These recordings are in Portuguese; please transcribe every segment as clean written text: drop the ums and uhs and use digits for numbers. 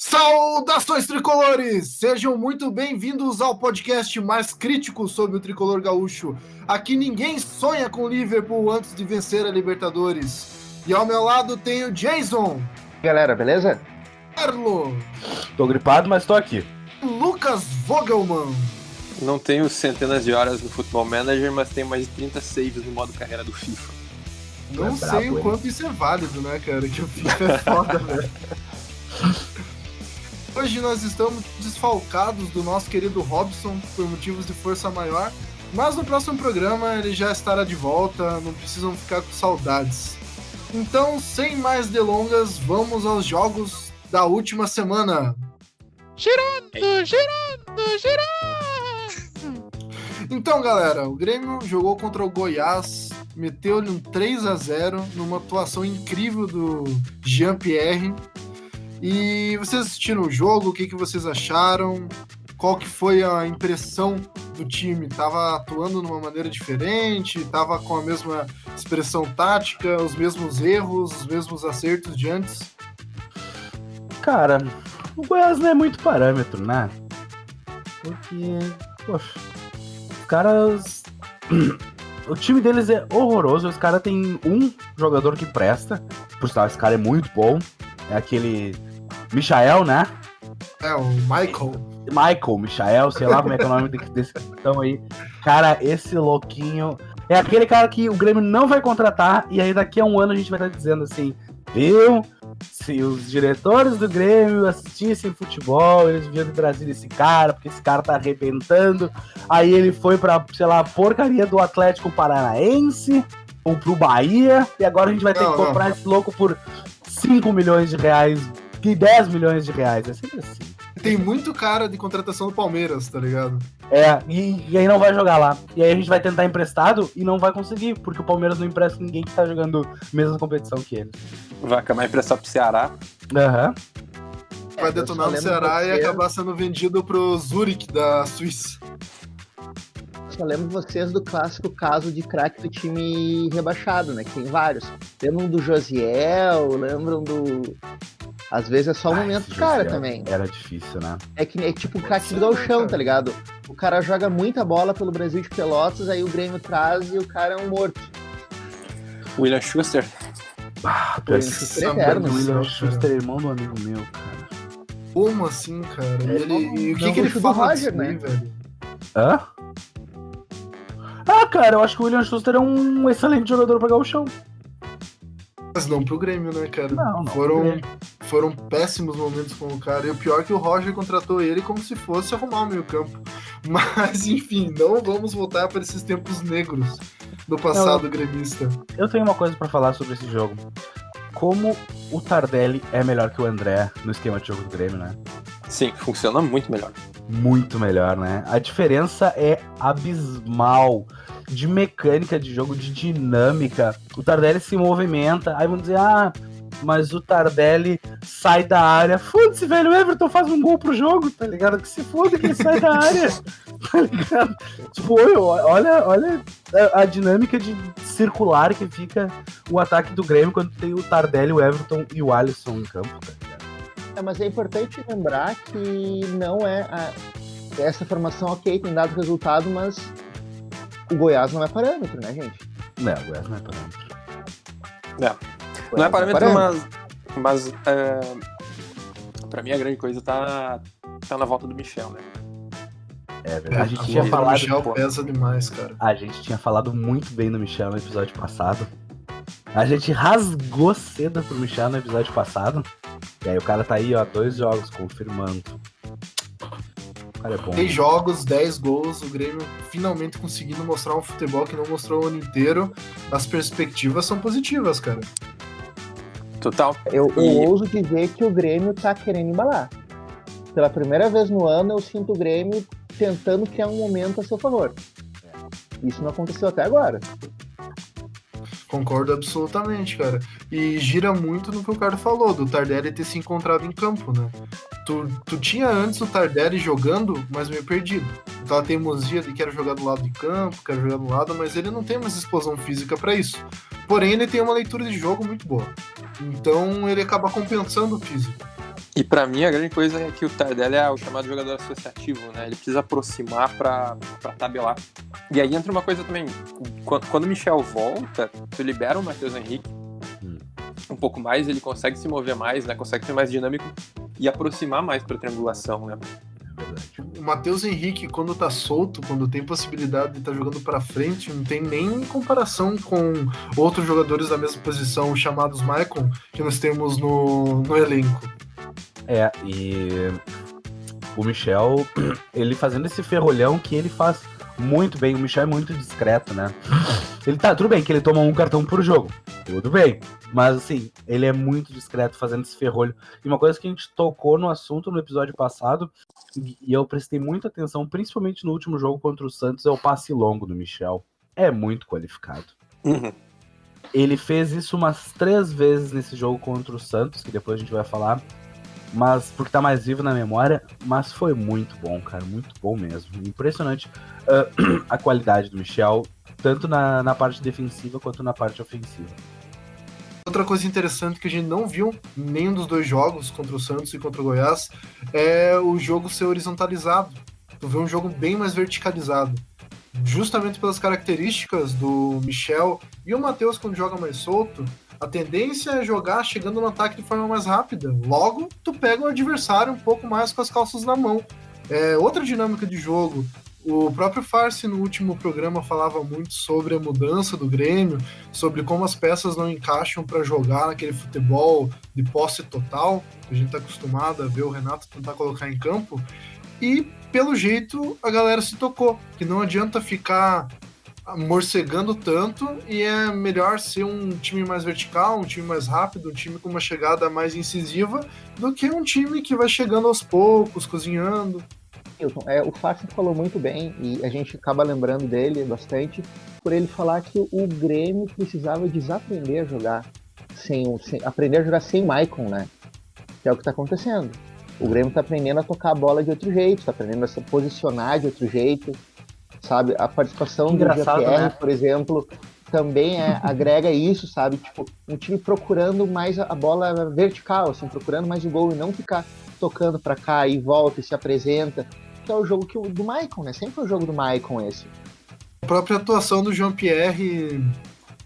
Saudações tricolores! Sejam muito bem-vindos ao podcast mais crítico sobre o tricolor gaúcho. Aqui ninguém sonha com o Liverpool antes de vencer a Libertadores. E ao meu lado tem o Jason. Galera, beleza? Carlo. Tô gripado, mas tô aqui. Lucas Vogelman. Não tenho centenas de horas no Football Manager, mas tenho mais de 30 saves no modo carreira do FIFA. Não sei o quanto isso é válido, né, cara? Que o FIFA é foda, velho. Hoje nós estamos desfalcados do nosso querido Robson por motivos de força maior, mas no próximo programa ele já estará de volta, não precisam ficar com saudades. Então, sem mais delongas, vamos aos jogos da última semana. Girando! Então, galera, o Grêmio jogou contra o Goiás, meteu-lhe um 3-0 numa atuação incrível do Jean-Pierre. E vocês assistiram o jogo, o que vocês acharam? Qual que foi a impressão do time? Tava atuando de uma maneira diferente? Tava com a mesma expressão tática, os mesmos erros, os mesmos acertos de antes? Cara, o Goiás não é muito parâmetro, né? Porque, poxa, os caras... O time deles é horroroso, os caras têm um jogador que presta, por sinal, esse cara é muito bom, é aquele Michael, né? É, o Michael, sei lá como é que é o nome desse capitão aí. Cara, esse louquinho é aquele cara que o Grêmio não vai contratar e aí daqui a um ano a gente vai estar dizendo assim, viu? Se os diretores do Grêmio assistissem futebol, eles viam do Brasil esse cara, porque esse cara tá arrebentando. Aí ele foi pra, sei lá, porcaria do Atlético Paranaense ou pro Bahia e agora a gente vai ter que comprar esse louco por 5 milhões de reais e 10 milhões de reais. É sempre assim. Tem muito cara de contratação do Palmeiras, tá ligado? É, e aí não vai jogar lá. E aí a gente vai tentar emprestado e não vai conseguir, porque o Palmeiras não empresta ninguém que tá jogando a mesma competição que eles. Vai acabar emprestado pro Ceará. Aham. Vai detonar no Ceará e acabar sendo vendido pro Zurich da Suíça. Só lembro vocês do clássico caso de craque do time rebaixado, né? Que tem vários. Lembram do Josiel, lembram do... Às vezes é só o momento do cara também. Era difícil, né? É que é tipo o craque do Gauchão, tá ligado? O cara joga muita bola pelo Brasil de Pelotas, aí o Grêmio traz e o cara é um morto. William Schuster. William Schuster eterno. William Schuster é irmão do amigo meu, cara. Como assim, cara? E o que ele do fala Roger, disso aí, né? velho? Hã? Ah, cara, eu acho que o William Schuster é um excelente jogador pra Gauchão. Mas não pro Grêmio, né, cara? Não, Foram péssimos momentos com o cara. E o pior é que o Roger contratou ele como se fosse arrumar o meio campo. Mas, enfim, não vamos voltar para esses tempos negros do passado gremista. Eu tenho uma coisa pra falar sobre esse jogo. Como o Tardelli é melhor que o André no esquema de jogo do Grêmio, né? Sim, funciona muito melhor. Muito melhor, né? A diferença é abismal de mecânica de jogo, de dinâmica. O Tardelli se movimenta, aí vão dizer, mas o Tardelli sai da área. Foda-se, velho, o Everton faz um gol pro jogo, tá ligado? Que se foda que ele sai da área, tá ligado? Tipo, olha a dinâmica de circular que fica o ataque do Grêmio quando tem o Tardelli, o Everton e o Alisson em campo, tá ligado? Mas é importante lembrar que não é essa formação, ok, tem dado resultado, mas o Goiás não é parâmetro, né, gente? Não, o Goiás não é parâmetro. Não é parâmetro, mas pra mim a grande coisa tá na volta do Michel, né? É verdade. A gente tinha falado. O Michel pesa demais, cara. A gente tinha falado muito bem do Michel no episódio passado. A gente rasgou cedo pro Michel no episódio passado. E aí o cara tá aí, ó, 2 jogos, confirmando. O cara é bom. 10 jogos, 10 gols, o Grêmio finalmente conseguindo mostrar um futebol que não mostrou o ano inteiro. As perspectivas são positivas, cara. Total. Eu ouso dizer que o Grêmio tá querendo embalar. Pela primeira vez no ano, eu sinto o Grêmio tentando criar um momento a seu favor. Isso não aconteceu até agora. Concordo absolutamente, cara. E gira muito no que o cara falou, do Tardelli ter se encontrado em campo, né? Tu tinha antes o Tardelli jogando, mas meio perdido. Aquela teimosia de quero jogar do lado de campo, quero jogar do lado, mas ele não tem mais explosão física pra isso. Porém, ele tem uma leitura de jogo muito boa. Então ele acaba compensando o físico. E pra mim a grande coisa é que o Tardelli é o chamado jogador associativo, né? Ele precisa aproximar pra tabelar. E aí entra uma coisa também, quando o Michel volta, tu libera o Matheus Henrique um pouco mais, ele consegue se mover mais, né? Consegue ser mais dinâmico e aproximar mais pra triangulação, né? O Matheus Henrique, quando tá solto, quando tem possibilidade de estar jogando pra frente, não tem nem comparação com outros jogadores da mesma posição, chamados Maicon, que nós temos no elenco. E o Michel, ele fazendo esse ferrolhão que ele faz muito bem. O Michel é muito discreto, né? Ele tudo bem que ele toma um cartão por jogo, tudo bem. Mas assim, ele é muito discreto fazendo esse ferrolho. E uma coisa que a gente tocou no assunto no episódio passado, e eu prestei muita atenção, principalmente no último jogo contra o Santos, é o passe longo do Michel. É muito qualificado. Ele fez isso umas 3 vezes nesse jogo contra o Santos, que depois a gente vai falar. Mas porque tá mais vivo na memória, mas foi muito bom, cara, muito bom mesmo. Impressionante a qualidade do Michel, tanto na parte defensiva quanto na parte ofensiva. Outra coisa interessante que a gente não viu em nenhum dos 2 jogos, contra o Santos e contra o Goiás, é o jogo ser horizontalizado. Tu vê um jogo bem mais verticalizado. Justamente pelas características do Michel e o Matheus, quando joga mais solto, a tendência é jogar chegando no ataque de forma mais rápida. Logo, tu pega o adversário um pouco mais com as calças na mão. Outra dinâmica de jogo. O próprio Farsi, no último programa, falava muito sobre a mudança do Grêmio, sobre como as peças não encaixam para jogar naquele futebol de posse total, que a gente está acostumado a ver o Renato tentar colocar em campo. E, pelo jeito, a galera se tocou, que não adianta ficar morcegando tanto e é melhor ser um time mais vertical, um time mais rápido, um time com uma chegada mais incisiva do que um time que vai chegando aos poucos, cozinhando. O Farsi falou muito bem e a gente acaba lembrando dele bastante por ele falar que o Grêmio precisava desaprender a jogar aprender a jogar sem Maicon, né? Que é o que tá acontecendo. O Grêmio tá aprendendo a tocar a bola de outro jeito, tá aprendendo a se posicionar de outro jeito, sabe? A participação do Jean-Pierre, né? Por exemplo, também agrega isso, sabe? Tipo, um time procurando mais a bola vertical, assim, procurando mais o gol e não ficar tocando pra cá e volta e se apresenta, que é o jogo do Maicon, né? Sempre foi o jogo do Maicon esse. A própria atuação do Jean-Pierre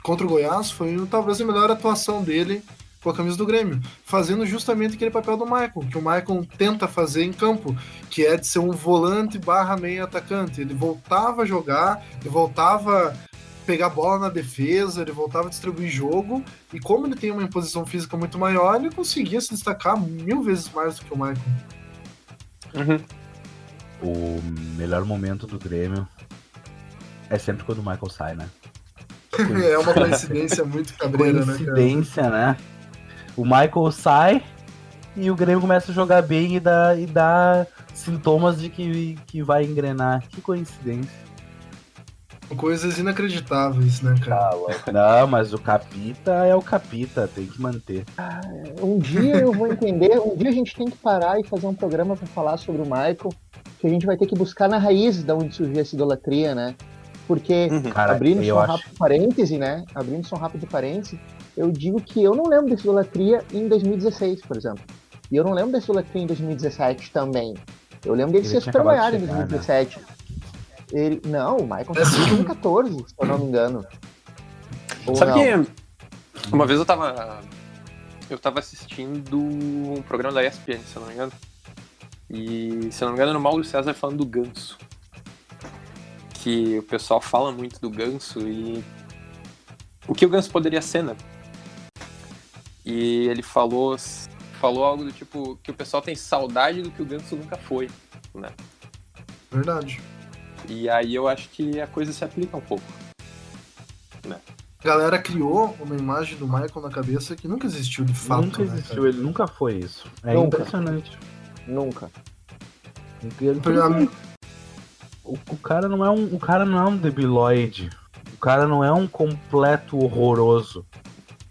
contra o Goiás foi talvez a melhor atuação dele com a camisa do Grêmio, fazendo justamente aquele papel do Maicon, que o Maicon tenta fazer em campo, que é de ser um volante / meio atacante. Ele voltava a jogar, ele voltava a pegar a bola na defesa, ele voltava a distribuir jogo, e como ele tem uma imposição física muito maior, ele conseguia se destacar 1000 vezes mais do que o Maicon. O melhor momento do Grêmio é sempre quando o Michael sai, né? É uma coincidência muito cabreira, coincidência, né? O Michael sai e o Grêmio começa a jogar bem e dá sintomas de que vai engrenar. Que coincidência. Coisas inacreditáveis, né, cara? Não, mas o Capita é o Capita, tem que manter. Um dia eu vou entender, um dia a gente tem que parar e fazer um programa para falar sobre o Michael, que a gente vai ter que buscar na raiz de onde surgiu essa idolatria, né? Porque, cara, abrindo só um rápido parêntese, né? Abrindo só um rápido parêntese, eu digo que eu não lembro dessa idolatria em 2016, por exemplo. E eu não lembro dessa idolatria em 2017 também. Eu lembro dele ser Super Goiás em 2017. Né? Não, o Michael tá em 2014, se eu não me engano. Sabe que uma vez eu tava assistindo um programa da ESPN, se eu não me engano. E, se eu não me engano, era o Mauro César falando do Ganso. Que o pessoal fala muito do Ganso e o que o Ganso poderia ser, né? E ele falou algo do tipo que o pessoal tem saudade do que o Ganso nunca foi, né? Verdade. E aí eu acho que a coisa se aplica um pouco, né? A galera criou uma imagem do Michael na cabeça que nunca existiu de fato. Nunca existiu, ele nunca foi isso. É nunca. Impressionante. Nunca. O cara não é um debilóide. O cara não é um completo horroroso.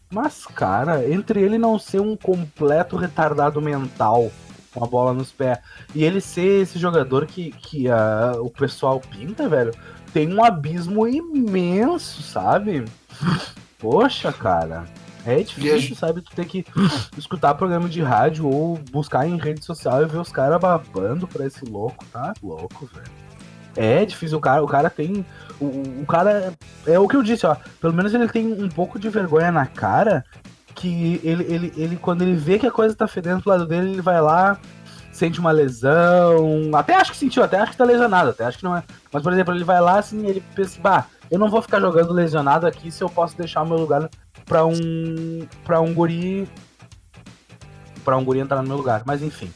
Mas, cara, entre ele não ser um completo retardado mental com a bola nos pés e ele ser esse jogador que o pessoal pinta, velho, tem um abismo imenso, sabe? Poxa, cara. É difícil, sabe? Tu ter que escutar programa de rádio ou buscar em rede social e ver os caras babando pra esse louco. Tá louco, velho. É difícil, o cara tem... O cara... É o que eu disse, ó. Pelo menos ele tem um pouco de vergonha na cara, que ele quando ele vê que a coisa tá fedendo pro lado dele, ele vai lá, sente uma lesão... Até acho que sentiu, até acho que tá lesionado, até acho que não é... Mas, por exemplo, ele vai lá, assim, ele pensa, eu não vou ficar jogando lesionado aqui se eu posso deixar o meu lugar pra um guri entrar no meu lugar. Mas, enfim.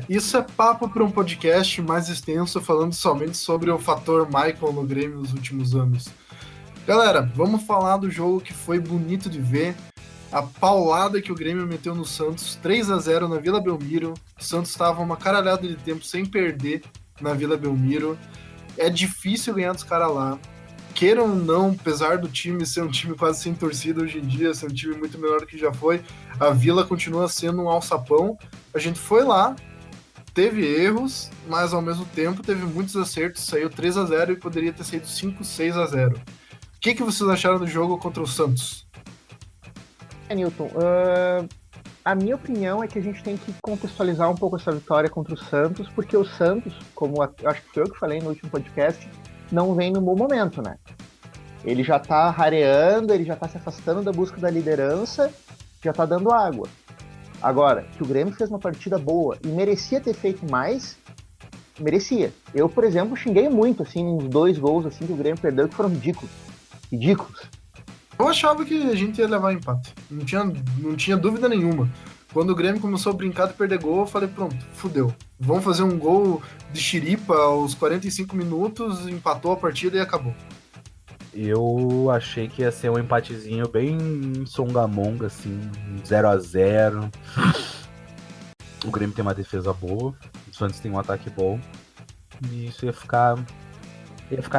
Isso é papo para um podcast mais extenso, falando somente sobre o fator Michael no Grêmio nos últimos anos. Galera, vamos falar do jogo que foi bonito de ver. A paulada que o Grêmio meteu no Santos, 3-0 na Vila Belmiro. O Santos estava uma caralhada de tempo sem perder na Vila Belmiro. É difícil ganhar dos caras lá. Queiram ou não, apesar do time ser um time quase sem torcida hoje em dia, ser um time muito menor do que já foi, a Vila continua sendo um alçapão. A gente foi lá, teve erros, mas ao mesmo tempo teve muitos acertos, saiu 3-0 e poderia ter saído 5-6-0. O que vocês acharam do jogo contra o Santos? Newton, a minha opinião é que a gente tem que contextualizar um pouco essa vitória contra o Santos, porque o Santos, como acho que foi eu que falei no último podcast, não vem no bom momento, né? Ele já tá rareando, ele já tá se afastando da busca da liderança, já tá dando água. Agora, que o Grêmio fez uma partida boa e merecia ter feito mais, merecia. Eu, por exemplo, xinguei muito, assim, uns 2 gols assim, que o Grêmio perdeu, que foram ridículos. Eu achava que a gente ia levar empate. Não tinha dúvida nenhuma. Quando o Grêmio começou a brincar de perder gol, eu falei, pronto, fudeu. Vamos fazer um gol de chiripa aos 45 minutos, empatou a partida e acabou. Eu achei que ia ser um empatezinho bem songamonga, assim, 0-0. O Grêmio tem uma defesa boa, o Santos tem um ataque bom. E isso ia ficar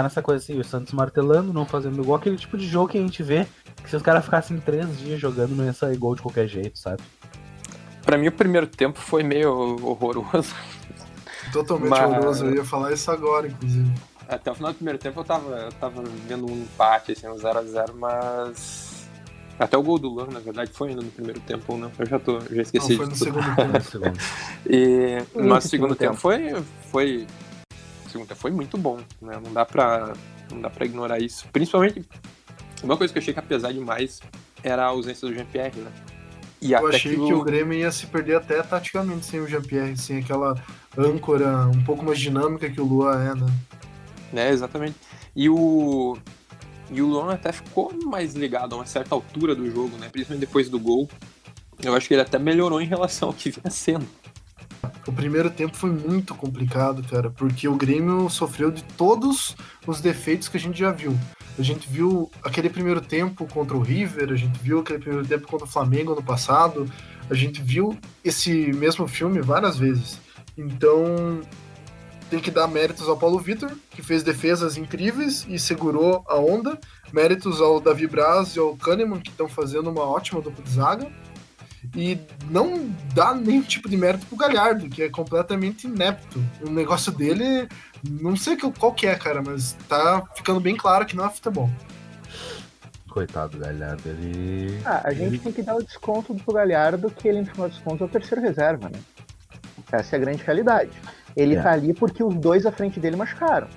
nessa coisa assim, o Santos martelando, não fazendo gol. Aquele tipo de jogo que a gente vê, que se os caras ficassem 3 dias jogando, não ia sair gol de qualquer jeito, sabe? Pra mim, o primeiro tempo foi meio horroroso. Totalmente horroroso, eu ia falar isso agora, inclusive. Até o final do primeiro tempo eu tava vendo um empate, assim, um 0-0, mas... Até o gol do Luan, na verdade, foi ainda no primeiro tempo ou não? Eu já esqueci. Não, foi no segundo tempo. Mas o segundo tempo foi... O segundo tempo foi muito bom, né? Não dá pra ignorar isso. Principalmente, uma coisa que eu achei que ia pesar demais era a ausência do Jean-Pierre, né? Eu achei que o Grêmio ia se perder até taticamente sem o Jean-Pierre, sem aquela âncora um pouco mais dinâmica que o Luan é, né? É, exatamente. E o Luan até ficou mais ligado a uma certa altura do jogo, né? Principalmente depois do gol. Eu acho que ele até melhorou em relação ao que vinha sendo. O primeiro tempo foi muito complicado, cara, porque o Grêmio sofreu de todos os defeitos que a gente já viu. A gente viu aquele primeiro tempo contra o River, a gente viu aquele primeiro tempo contra o Flamengo ano passado, a gente viu esse mesmo filme várias vezes. Então, tem que dar méritos ao Paulo Vitor, que fez defesas incríveis e segurou a onda. Méritos ao Davi Braz e ao Kahneman, que estão fazendo uma ótima dupla de zaga. E não dá nenhum tipo de mérito pro Galhardo, que é completamente inepto. O negócio dele, não sei qual que é, cara, mas tá ficando bem claro que não é futebol. Coitado do Galhardo, ele... A gente tem que dar o desconto pro Galhardo, que ele, no final dos contos, é o terceiro reserva, né? Essa é a grande realidade. Ele tá ali porque os 2 à frente dele machucaram.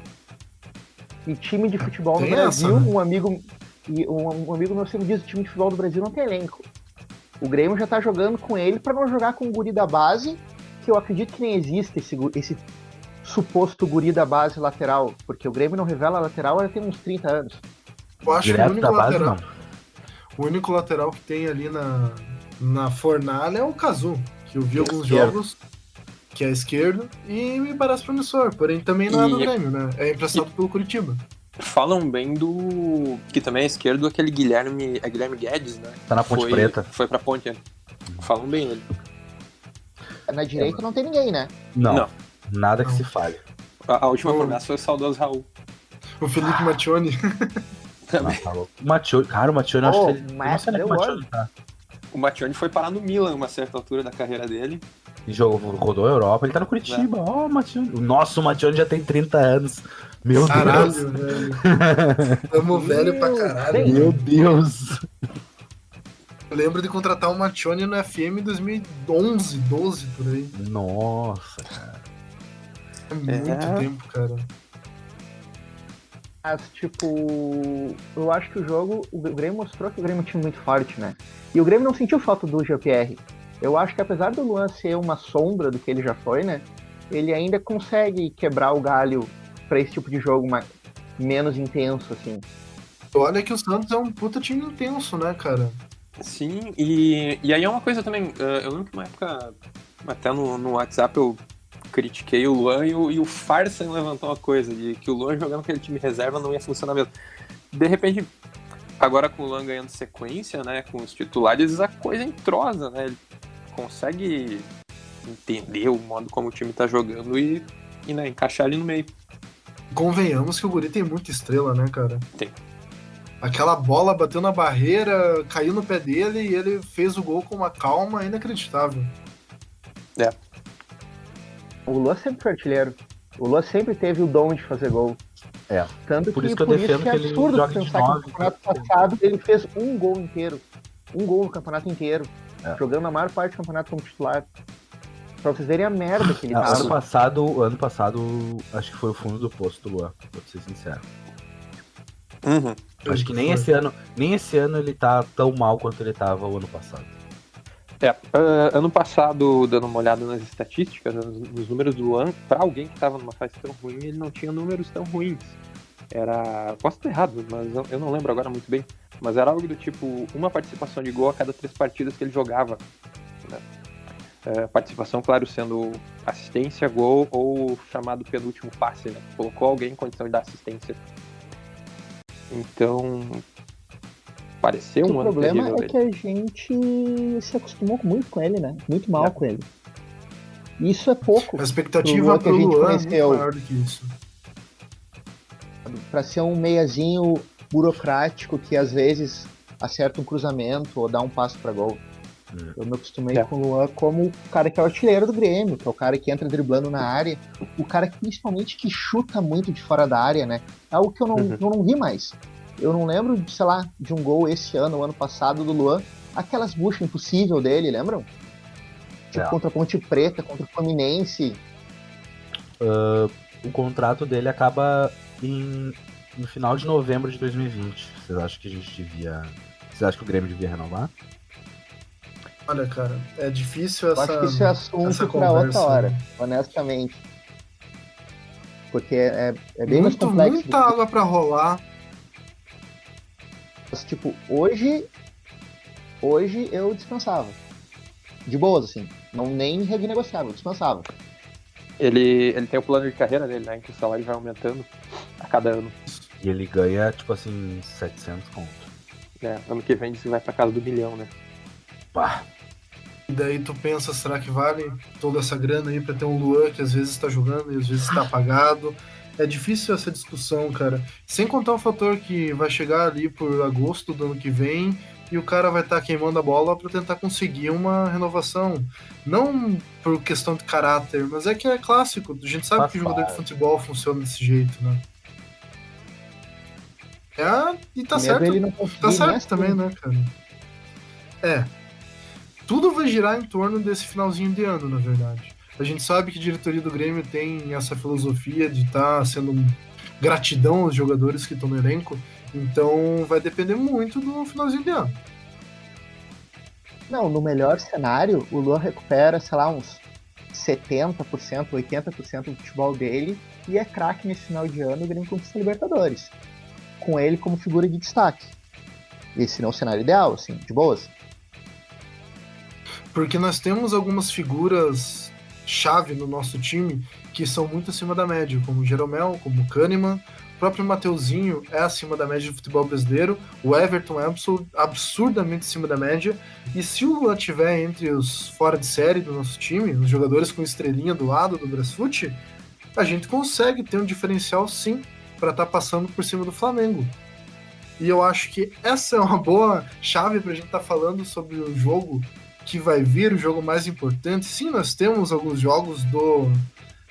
E time de futebol no Brasil, né? um amigo meu sempre diz, o time de futebol do Brasil não tem elenco. O Grêmio já tá jogando com ele pra não jogar com o guri da base, que eu acredito que nem existe esse suposto guri da base lateral, porque o Grêmio não revela lateral, ele tem uns 30 anos. Eu acho que o único lateral que tem ali na fornalha é o Cazu, que eu vi alguns jogos, que é esquerdo, e me parece promissor, porém também não é do Grêmio, né? É emprestado pelo Curitiba. Falam bem do... que também é esquerdo, aquele Guilherme Guedes, né? Tá na Ponte Preta. Foi pra Ponte, né? Falam bem dele. Na direita não tem ninguém, né? Não. Nada que se fale. A última promessa foi o saudoso Raul. O Felipe Mattioni. Também. O Mattioni, eu acho que ele... Não sei onde é que o Mattioni tá. O Mattioni foi parar no Milan uma certa altura da carreira dele. E rodou a Europa, ele tá no Curitiba. Ó, o Mattioni. Nossa, o Mattioni já tem 30 anos. Meu caralho, Deus. Velho. Tamo velho pra caralho. Meu Deus. Eu lembro de contratar o Machoni no FM em 2011, 12, por aí. Nossa, cara. É muito tempo, cara. Mas, tipo, eu acho que o Grêmio mostrou que o Grêmio é um time muito forte, né? E o Grêmio não sentiu falta do GPR. Eu acho que apesar do Luan ser uma sombra do que ele já foi, né? Ele ainda consegue quebrar o galho pra esse tipo de jogo menos intenso, assim. Olha que o Santos é um puta time intenso, né, cara? Sim, e aí é uma coisa também, eu lembro que uma época, até no WhatsApp eu critiquei o Luan e o Farsan levantou uma coisa, de que o Luan jogando aquele time reserva não ia funcionar mesmo. De repente, agora com o Luan ganhando sequência, né, com os titulares, a coisa entrosa, né, ele consegue entender o modo como o time tá jogando e né, encaixar ali no meio. Convenhamos que o Guri tem muita estrela, né, cara? Tem. Aquela bola bateu na barreira, caiu no pé dele e ele fez o gol com uma calma inacreditável. É. O Luan sempre foi artilheiro. O Luan sempre teve o dom de fazer gol. É. Tanto Por que isso que eu defendo que é ele absurdo joga de pensar que no 9. campeonato passado ele fez um gol inteiro. Um gol no campeonato inteiro. É. Jogando a maior parte do campeonato como titular. Pra vocês verem a merda que ele Ano tava. passado, acho que foi o fundo do poço do Luan, pra ser sincero. Uhum. Acho que nem esse ano ele tá tão mal quanto ele tava o ano passado. Ano passado, dando uma olhada nas estatísticas, nos números do Luan, pra alguém que tava numa fase tão ruim, ele não tinha números tão ruins. Posso estar errado, mas eu não lembro agora muito bem, mas era algo do tipo, uma participação de gol a cada 3 partidas que ele jogava, né? Participação, claro, sendo assistência, gol ou chamado penúltimo passe, né? Colocou alguém em condição de dar assistência. Então, pareceu um ano terrível. O problema é que a gente se acostumou muito com ele, né? Muito mal com ele. Isso é pouco. A expectativa pro Luan é muito maior do que isso. Pra ser um meiazinho burocrático que às vezes acerta um cruzamento ou dá um passo pra gol. Eu me acostumei com o Luan como o cara que é o artilheiro do Grêmio, que é o cara que entra driblando na área, o cara que, principalmente que chuta muito de fora da área, né? É algo que eu não vi mais. Eu não lembro, sei lá, de um gol esse ano, o ano passado, do Luan, aquelas buchas impossíveis dele, lembram? Tipo, contra a Ponte Preta, contra o Fluminense. O contrato dele acaba no final de novembro de 2020. Vocês acham que Vocês acham que o Grêmio devia renovar? Olha, cara, é difícil essa. Eu acho que isso é assunto pra outra hora, honestamente. Porque é bem mais complexo. Muita água pra rolar. Mas, tipo, hoje eu dispensava. De boas, assim. Não nem renegociava, eu dispensava. Ele tem o plano de carreira dele, né? Em que o salário vai aumentando a cada ano. E ele ganha, tipo assim, 700 conto. Ano que vem você vai pra casa do 1 milhão, né? Pá. E daí tu pensa, será que vale toda essa grana aí pra ter um Luan que às vezes tá jogando e às vezes tá apagado? É difícil essa discussão, cara. Sem contar o fator que vai chegar ali por agosto do ano que vem e o cara vai estar queimando a bola pra tentar conseguir uma renovação. Não por questão de caráter, mas é que é clássico. A gente sabe que o jogador de futebol funciona desse jeito, né? E tá certo. Tá certo também, né, cara? Tudo vai girar em torno desse finalzinho de ano, na verdade. A gente sabe que a diretoria do Grêmio tem essa filosofia de estar sendo gratidão aos jogadores que estão no elenco, então vai depender muito do finalzinho de ano. Não, no melhor cenário, o Luan recupera, sei lá, uns 70%, 80% do futebol dele e é craque nesse final de ano, o Grêmio conquista a Libertadores. Com ele como figura de destaque. Esse não é o cenário ideal, assim, de boas. Porque nós temos algumas figuras chave no nosso time que são muito acima da média, como o Jeromel, como o Kahneman, o próprio Mateuzinho é acima da média do futebol brasileiro, o Everton é absurdamente acima da média, e se o Luan estiver entre os fora de série do nosso time, os jogadores com estrelinha do lado do Brasfoot, a gente consegue ter um diferencial sim para estar passando por cima do Flamengo. E eu acho que essa é uma boa chave para a gente estar falando sobre o jogo que vai vir, o jogo mais importante. Sim, nós temos alguns jogos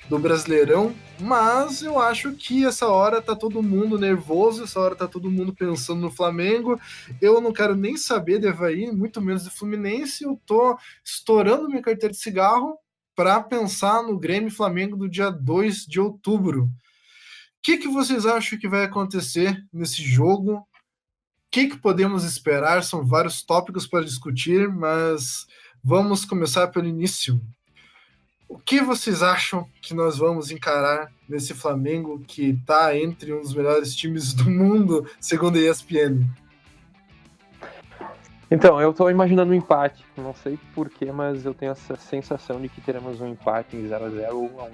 do Brasileirão, mas eu acho que essa hora tá todo mundo nervoso, essa hora tá todo mundo pensando no Flamengo. Eu não quero nem saber de Avaí, muito menos de Fluminense. Eu tô estourando minha carteira de cigarro para pensar no Grêmio e Flamengo do dia 2 de outubro. O que vocês acham que vai acontecer nesse jogo? O que podemos esperar? São vários tópicos para discutir, mas vamos começar pelo início. O que vocês acham que nós vamos encarar nesse Flamengo que está entre um dos melhores times do mundo, segundo a ESPN? Então, eu tô imaginando um empate. Não sei porquê, mas eu tenho essa sensação de que teremos um empate em 0x0 ou 1x1.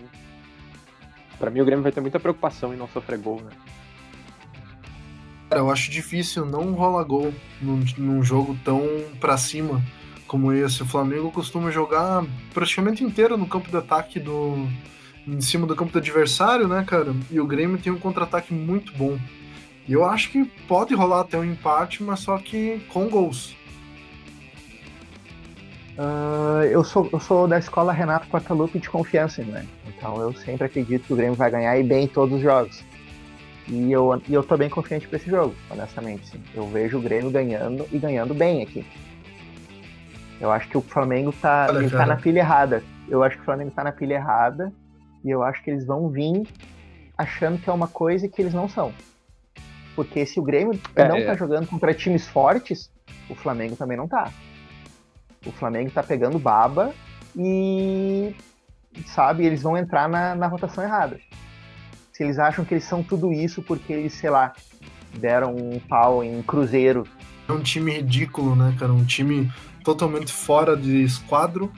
Pra mim, o Grêmio vai ter muita preocupação em não sofrer gol, né? Cara, eu acho difícil não rolar gol num jogo tão pra cima como esse. O Flamengo costuma jogar praticamente inteiro no campo de ataque em cima do campo do adversário, né, cara? E o Grêmio tem um contra-ataque muito bom. E eu acho que pode rolar até um empate, mas só que com gols. Eu sou da escola Renato Portaluppi de confiança, né? Então eu sempre acredito que o Grêmio vai ganhar e bem em todos os jogos. E eu tô bem confiante pra esse jogo, honestamente. Sim. Eu vejo o Grêmio ganhando e ganhando bem aqui. Eu acho que o Flamengo tá na pilha errada. Eu acho que o Flamengo tá na pilha errada e eu acho que eles vão vir achando que é uma coisa que eles não são. Porque se o Grêmio tá jogando contra times fortes, o Flamengo também não tá. O Flamengo tá pegando baba e, sabe, eles vão entrar na rotação errada. Se eles acham que eles são tudo isso porque eles, sei lá, deram um pau em Cruzeiro. É um time ridículo, né, cara? Um time totalmente fora de esquadro.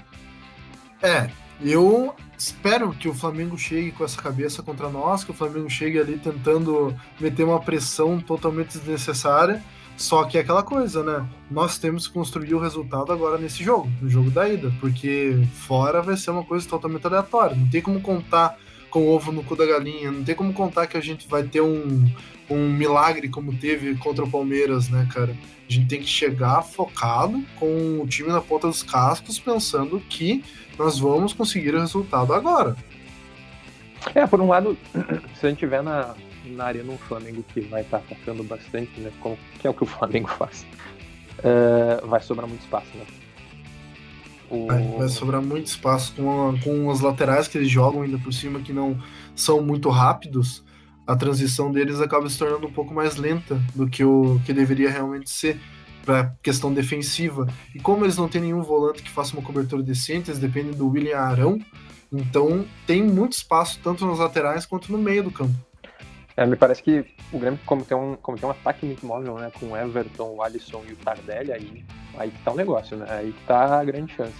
Eu espero que o Flamengo chegue com essa cabeça contra nós, que o Flamengo chegue ali tentando meter uma pressão totalmente desnecessária. Só que é aquela coisa, né? Nós temos que construir o resultado agora nesse jogo, no jogo da ida, porque fora vai ser uma coisa totalmente aleatória. Não tem como contar com o ovo no cu da galinha, não tem como contar que a gente vai ter um milagre como teve contra o Palmeiras, né, cara? A gente tem que chegar focado com o time na ponta dos cascos, pensando que nós vamos conseguir o resultado agora. Por um lado, se a gente tiver na arena um Flamengo que vai estar atacando bastante, né, que é o que o Flamengo faz, vai sobrar muito espaço, né? Vai sobrar muito espaço com os laterais que eles jogam ainda por cima, que não são muito rápidos. A transição deles acaba se tornando um pouco mais lenta do que o que deveria realmente ser para questão defensiva. E como eles não têm nenhum volante que faça uma cobertura decente, eles dependem do William Arão, então tem muito espaço tanto nas laterais quanto no meio do campo. Me parece que o Grêmio, como tem um ataque muito móvel, né, com o Everton, o Alisson e o Tardelli, aí que tá o negócio, né? Aí que tá a grande chance.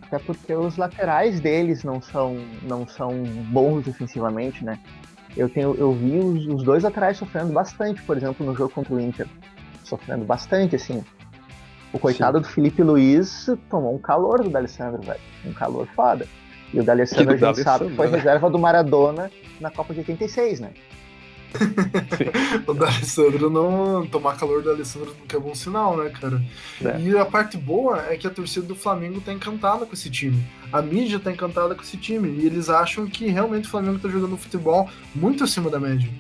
Até porque os laterais deles não são bons defensivamente, né? Eu vi os dois laterais sofrendo bastante, por exemplo, no jogo contra o Inter. Sofrendo bastante, assim. O coitado do Felipe Luiz tomou um calor do D'Alessandro, velho. Um calor foda. E o D'Alessandro, a gente sabe que foi reserva do Maradona na Copa de 86, né? O D'Alessandro não... Tomar calor do D'Alessandro nunca é bom sinal, né, cara? E a parte boa é que a torcida do Flamengo tá encantada com esse time. A mídia tá encantada com esse time. E eles acham que realmente o Flamengo tá jogando futebol muito acima da média.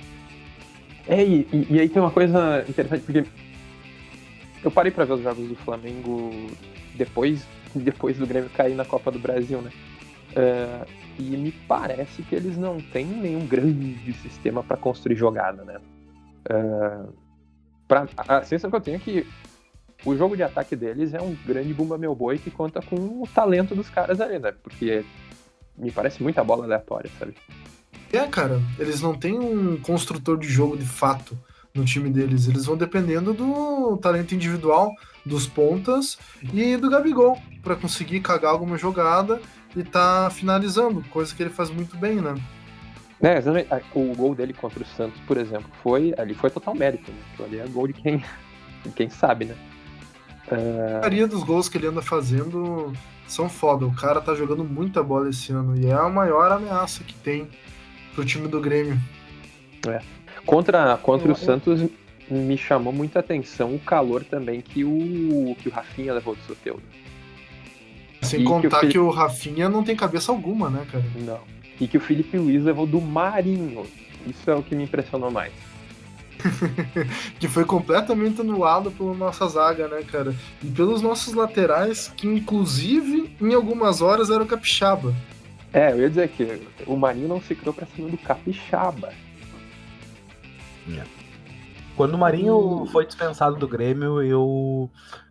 E aí tem uma coisa interessante, porque eu parei pra ver os jogos do Flamengo depois do Grêmio cair na Copa do Brasil, né? E me parece que eles não têm nenhum grande sistema para construir jogada, né? A sensação que eu tenho é que o jogo de ataque deles é um grande bumba meu boi que conta com o talento dos caras ali, né? Porque me parece muita bola aleatória, sabe? Cara, eles não têm um construtor de jogo de fato no time deles. Eles vão dependendo do talento individual dos pontas e do Gabigol para conseguir cagar alguma jogada e tá finalizando, coisa que ele faz muito bem, né? Exatamente. O gol dele contra o Santos, por exemplo, foi total mérito, né? Aquilo ali é gol de quem sabe, né? A maioria dos gols que ele anda fazendo são foda. O cara tá jogando muita bola esse ano e é a maior ameaça que tem pro time do Grêmio. Contra o Santos me chamou muita atenção o calor também que o Rafinha levou do Soteldo. Sem contar que o Rafinha não tem cabeça alguma, né, cara? Não. e que o Felipe Luiz levou do Marinho. Isso é o que me impressionou mais. Que foi completamente anulado pela nossa zaga, né, cara? E pelos nossos laterais, que inclusive em algumas horas era o Capixaba. Eu ia dizer que o Marinho não se criou pra cima do Capixaba. Quando o Marinho foi dispensado do Grêmio, eu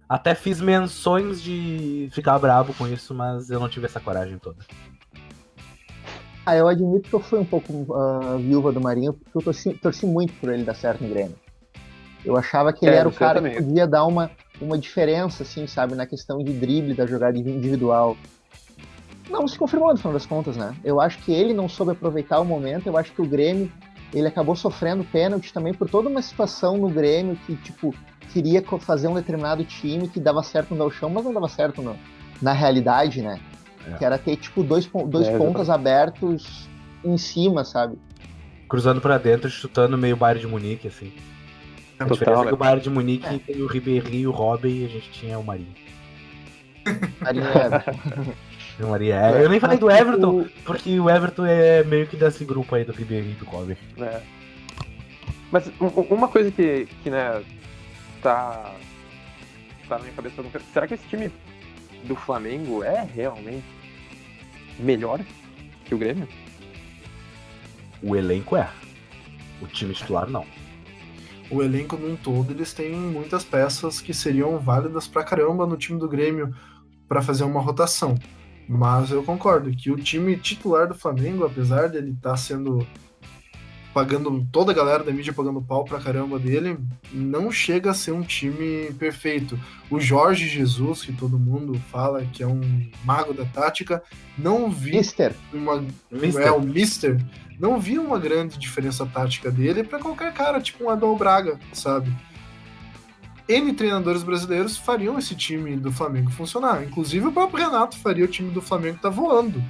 até fiz menções de ficar bravo com isso, mas eu não tive essa coragem toda. Eu admito que eu fui um pouco viúva do Marinho, porque eu torci muito por ele dar certo no Grêmio. Eu achava que ele era o cara que podia dar uma diferença, assim, sabe, na questão de drible, da jogada individual. Não se confirmou no final das contas, né? Eu acho que ele não soube aproveitar o momento, eu acho que o Grêmio, ele acabou sofrendo pênalti também por toda uma situação no Grêmio que, tipo, queria fazer um determinado time que dava certo no gauchão, mas não dava certo na realidade, né? Que era ter, tipo, dois pontas abertos em cima, sabe? Cruzando pra dentro, chutando meio Bayern de Munique, assim. A diferença é que o Bayern de Munique tem o Ribéry e o Robin e a gente tinha o Marinho. Marinho O Marinho eu nem falei do Everton, porque o Everton é meio que desse grupo aí do Ribéry e do Robin. Mas uma coisa que né, tá na minha cabeça, será que esse time do Flamengo é realmente melhor que o Grêmio? O elenco é. O time titular não. O elenco num todo, eles têm muitas peças que seriam válidas pra caramba no time do Grêmio pra fazer uma rotação. Mas eu concordo que o time titular do Flamengo, apesar dele estar pagando toda a galera da mídia pagando pau pra caramba dele, não chega a ser um time perfeito. O Jorge Jesus, que todo mundo fala que é um mago da tática, não vi o Mister, não vi uma grande diferença tática dele pra qualquer cara, tipo um Abel Braga, sabe? N treinadores brasileiros fariam esse time do Flamengo funcionar. Inclusive o próprio Renato faria o time do Flamengo tá voando.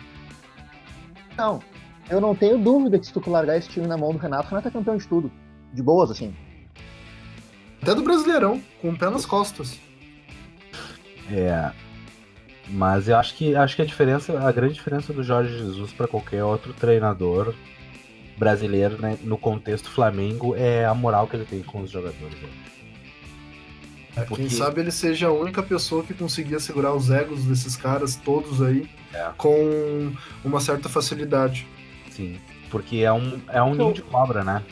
Não. Eu não tenho dúvida que se tu largar esse time na mão do Renato, o Renato é campeão de tudo. De boas, assim. Até do Brasileirão, com o pé nas costas. Mas eu acho que a grande diferença do Jorge Jesus para qualquer outro treinador brasileiro, né, no contexto Flamengo, é a moral que ele tem com os jogadores. Quem sabe ele seja a única pessoa que conseguia segurar os egos desses caras todos aí com uma certa facilidade. Sim, porque é um ninho de cobra, né?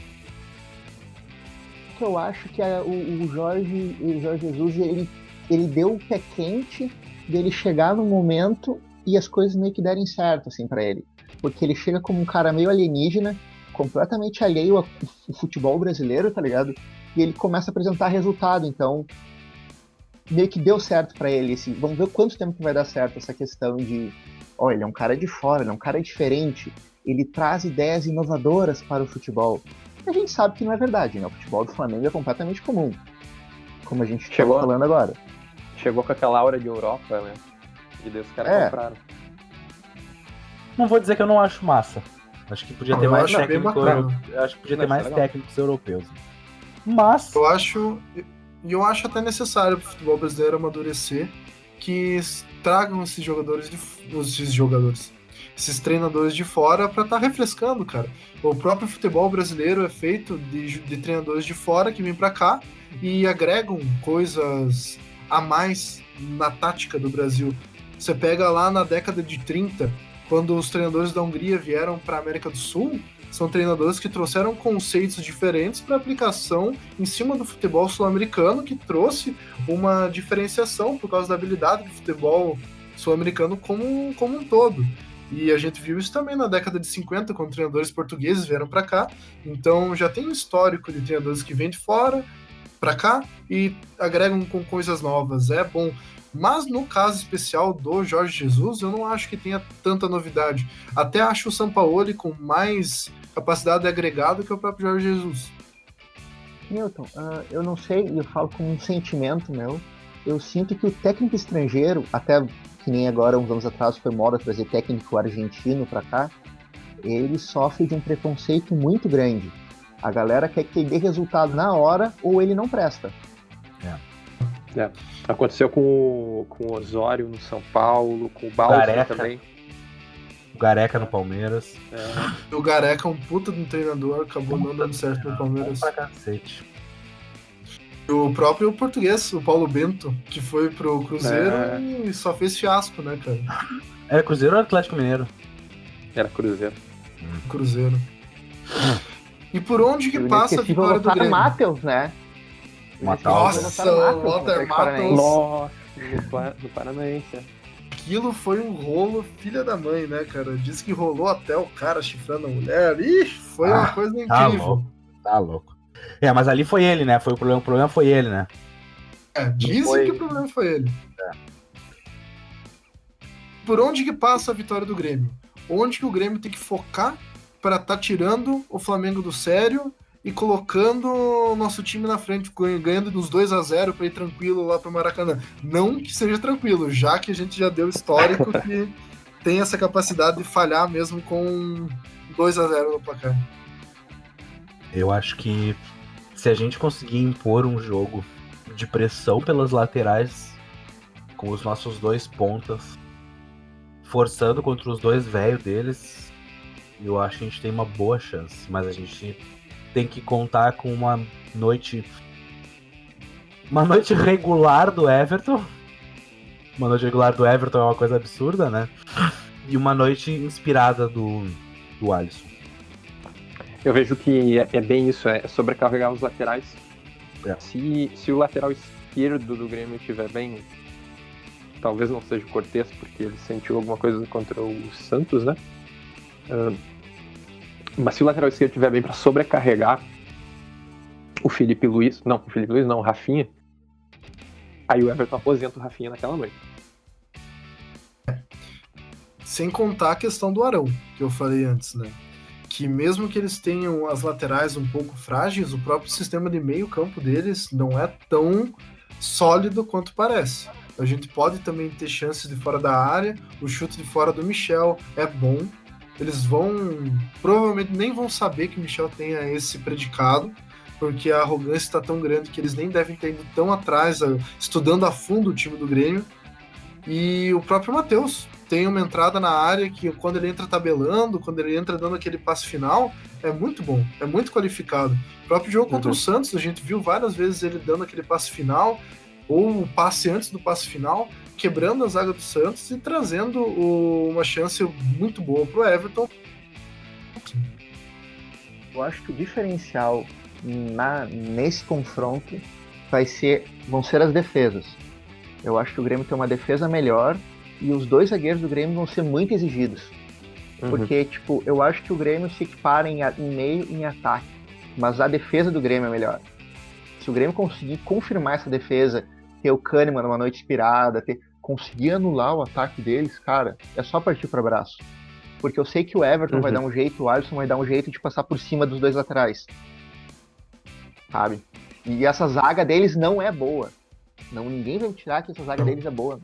Que eu acho que o Jorge Jesus, ele deu o pé quente dele chegar no momento e as coisas meio que derem certo, assim, pra ele. Porque ele chega como um cara meio alienígena, completamente alheio ao futebol brasileiro, tá ligado? E ele começa a apresentar resultado, então meio que deu certo pra ele. Assim, vamos ver quanto tempo que vai dar certo essa questão de ele é um cara de fora, ele é um cara diferente, ele traz ideias inovadoras para o futebol. A gente sabe que não é verdade, né? O futebol do Flamengo é completamente comum, como a gente estava falando agora. Chegou com aquela aura de Europa, né? E daí os caras compraram. Não vou dizer que eu não acho massa. Acho que podia ter mais técnicos europeus. Mas eu acho até necessário para o futebol brasileiro amadurecer que tragam esses treinadores de fora para estar refrescando, cara. O próprio futebol brasileiro é feito de treinadores de fora que vêm para cá e agregam coisas a mais na tática do Brasil. Você pega lá na década de 30, quando os treinadores da Hungria vieram para a América do Sul, são treinadores que trouxeram conceitos diferentes para aplicação em cima do futebol sul-americano, que trouxe uma diferenciação por causa da habilidade do futebol sul-americano como um todo. E a gente viu isso também na década de 50, quando treinadores portugueses vieram para cá. Então já tem um histórico de treinadores que vêm de fora para cá e agregam com coisas novas. É bom. Mas no caso especial do Jorge Jesus, eu não acho que tenha tanta novidade. Até acho o Sampaoli com mais capacidade de agregado que o próprio Jorge Jesus. Milton, eu não sei, eu falo com um sentimento meu, eu sinto que o técnico estrangeiro, até que nem agora, uns anos atrás, foi moda trazer técnico argentino pra cá, ele sofre de um preconceito muito grande. A galera quer que ele dê resultado na hora ou ele não presta. Aconteceu com o Osório no São Paulo, com o Balsa também. Gareca no Palmeiras. O Gareca é um puta de um treinador, acabou não dando certo no Palmeiras. Pra cacete. O próprio português, o Paulo Bento, que foi pro Cruzeiro e só fez fiasco, né, cara? Era Cruzeiro ou Atlético Mineiro? Era Cruzeiro. Cruzeiro. E por onde que O passa a inesquecível vitória do Lothar Grêmio? Matheus, né? Nossa, o Lothar Matheus. Nossa, no Paranaense. Aquilo foi um rolo, filha da mãe, né, cara? Diz que rolou até o cara chifrando a mulher. Ih, foi uma coisa incrível. Tá louco. Mas ali foi ele, né? O problema foi ele, né? Dizem que o problema foi ele. Por onde que passa a vitória do Grêmio? Onde que o Grêmio tem que focar para tá tirando o Flamengo do sério e colocando o nosso time na frente, ganhando nos 2-0 para ir tranquilo lá pro Maracanã. Não que seja tranquilo, já que a gente já deu histórico que tem essa capacidade de falhar mesmo com 2-0 no placar. Eu acho que se a gente conseguir impor um jogo de pressão pelas laterais com os nossos 2 pontas, forçando contra os 2 velhos deles, eu acho que a gente tem uma boa chance, mas a gente tem que contar com uma noite regular do Everton. Uma noite regular do Everton é uma coisa absurda, né? E uma noite inspirada do Alisson. Eu vejo que é bem isso, é sobrecarregar os laterais. Se o lateral esquerdo do Grêmio estiver bem, talvez não seja o Cortez, porque ele sentiu alguma coisa contra o Santos, né? Mas se o lateral esquerdo estiver bem para sobrecarregar o Rafinha, aí o Everton aposenta o Rafinha naquela noite. Sem contar a questão do Arão, que eu falei antes, né? Que mesmo que eles tenham as laterais um pouco frágeis, o próprio sistema de meio campo deles não é tão sólido quanto parece. A gente pode também ter chances de fora da área, o chute de fora do Michel é bom. Eles provavelmente nem vão saber que o Michel tenha esse predicado, porque a arrogância está tão grande que eles nem devem ter ido tão atrás, estudando a fundo o time do Grêmio. E o próprio Matheus tem uma entrada na área que quando ele entra tabelando, quando ele entra dando aquele passe final, é muito bom, é muito qualificado. O próprio jogo contra o Santos, a gente viu várias vezes ele dando aquele passe final, ou o passe antes do passe final, quebrando a zaga do Santos e trazendo uma chance muito boa pro Everton. Eu acho que o diferencial nesse confronto vão ser as defesas. Eu acho que o Grêmio tem uma defesa melhor e os 2 zagueiros do Grêmio vão ser muito exigidos. Porque, eu acho que o Grêmio se equipara em meio e em ataque, mas a defesa do Grêmio é melhor. Se o Grêmio conseguir confirmar essa defesa, ter o Kahneman numa noite inspirada, conseguir anular o ataque deles, cara, é só partir para abraço. Porque eu sei que o Everton vai dar um jeito, o Alisson vai dar um jeito de passar por cima dos 2 laterais. Sabe? E essa zaga deles não é boa. Ninguém vai tirar que essa zaga deles é boa.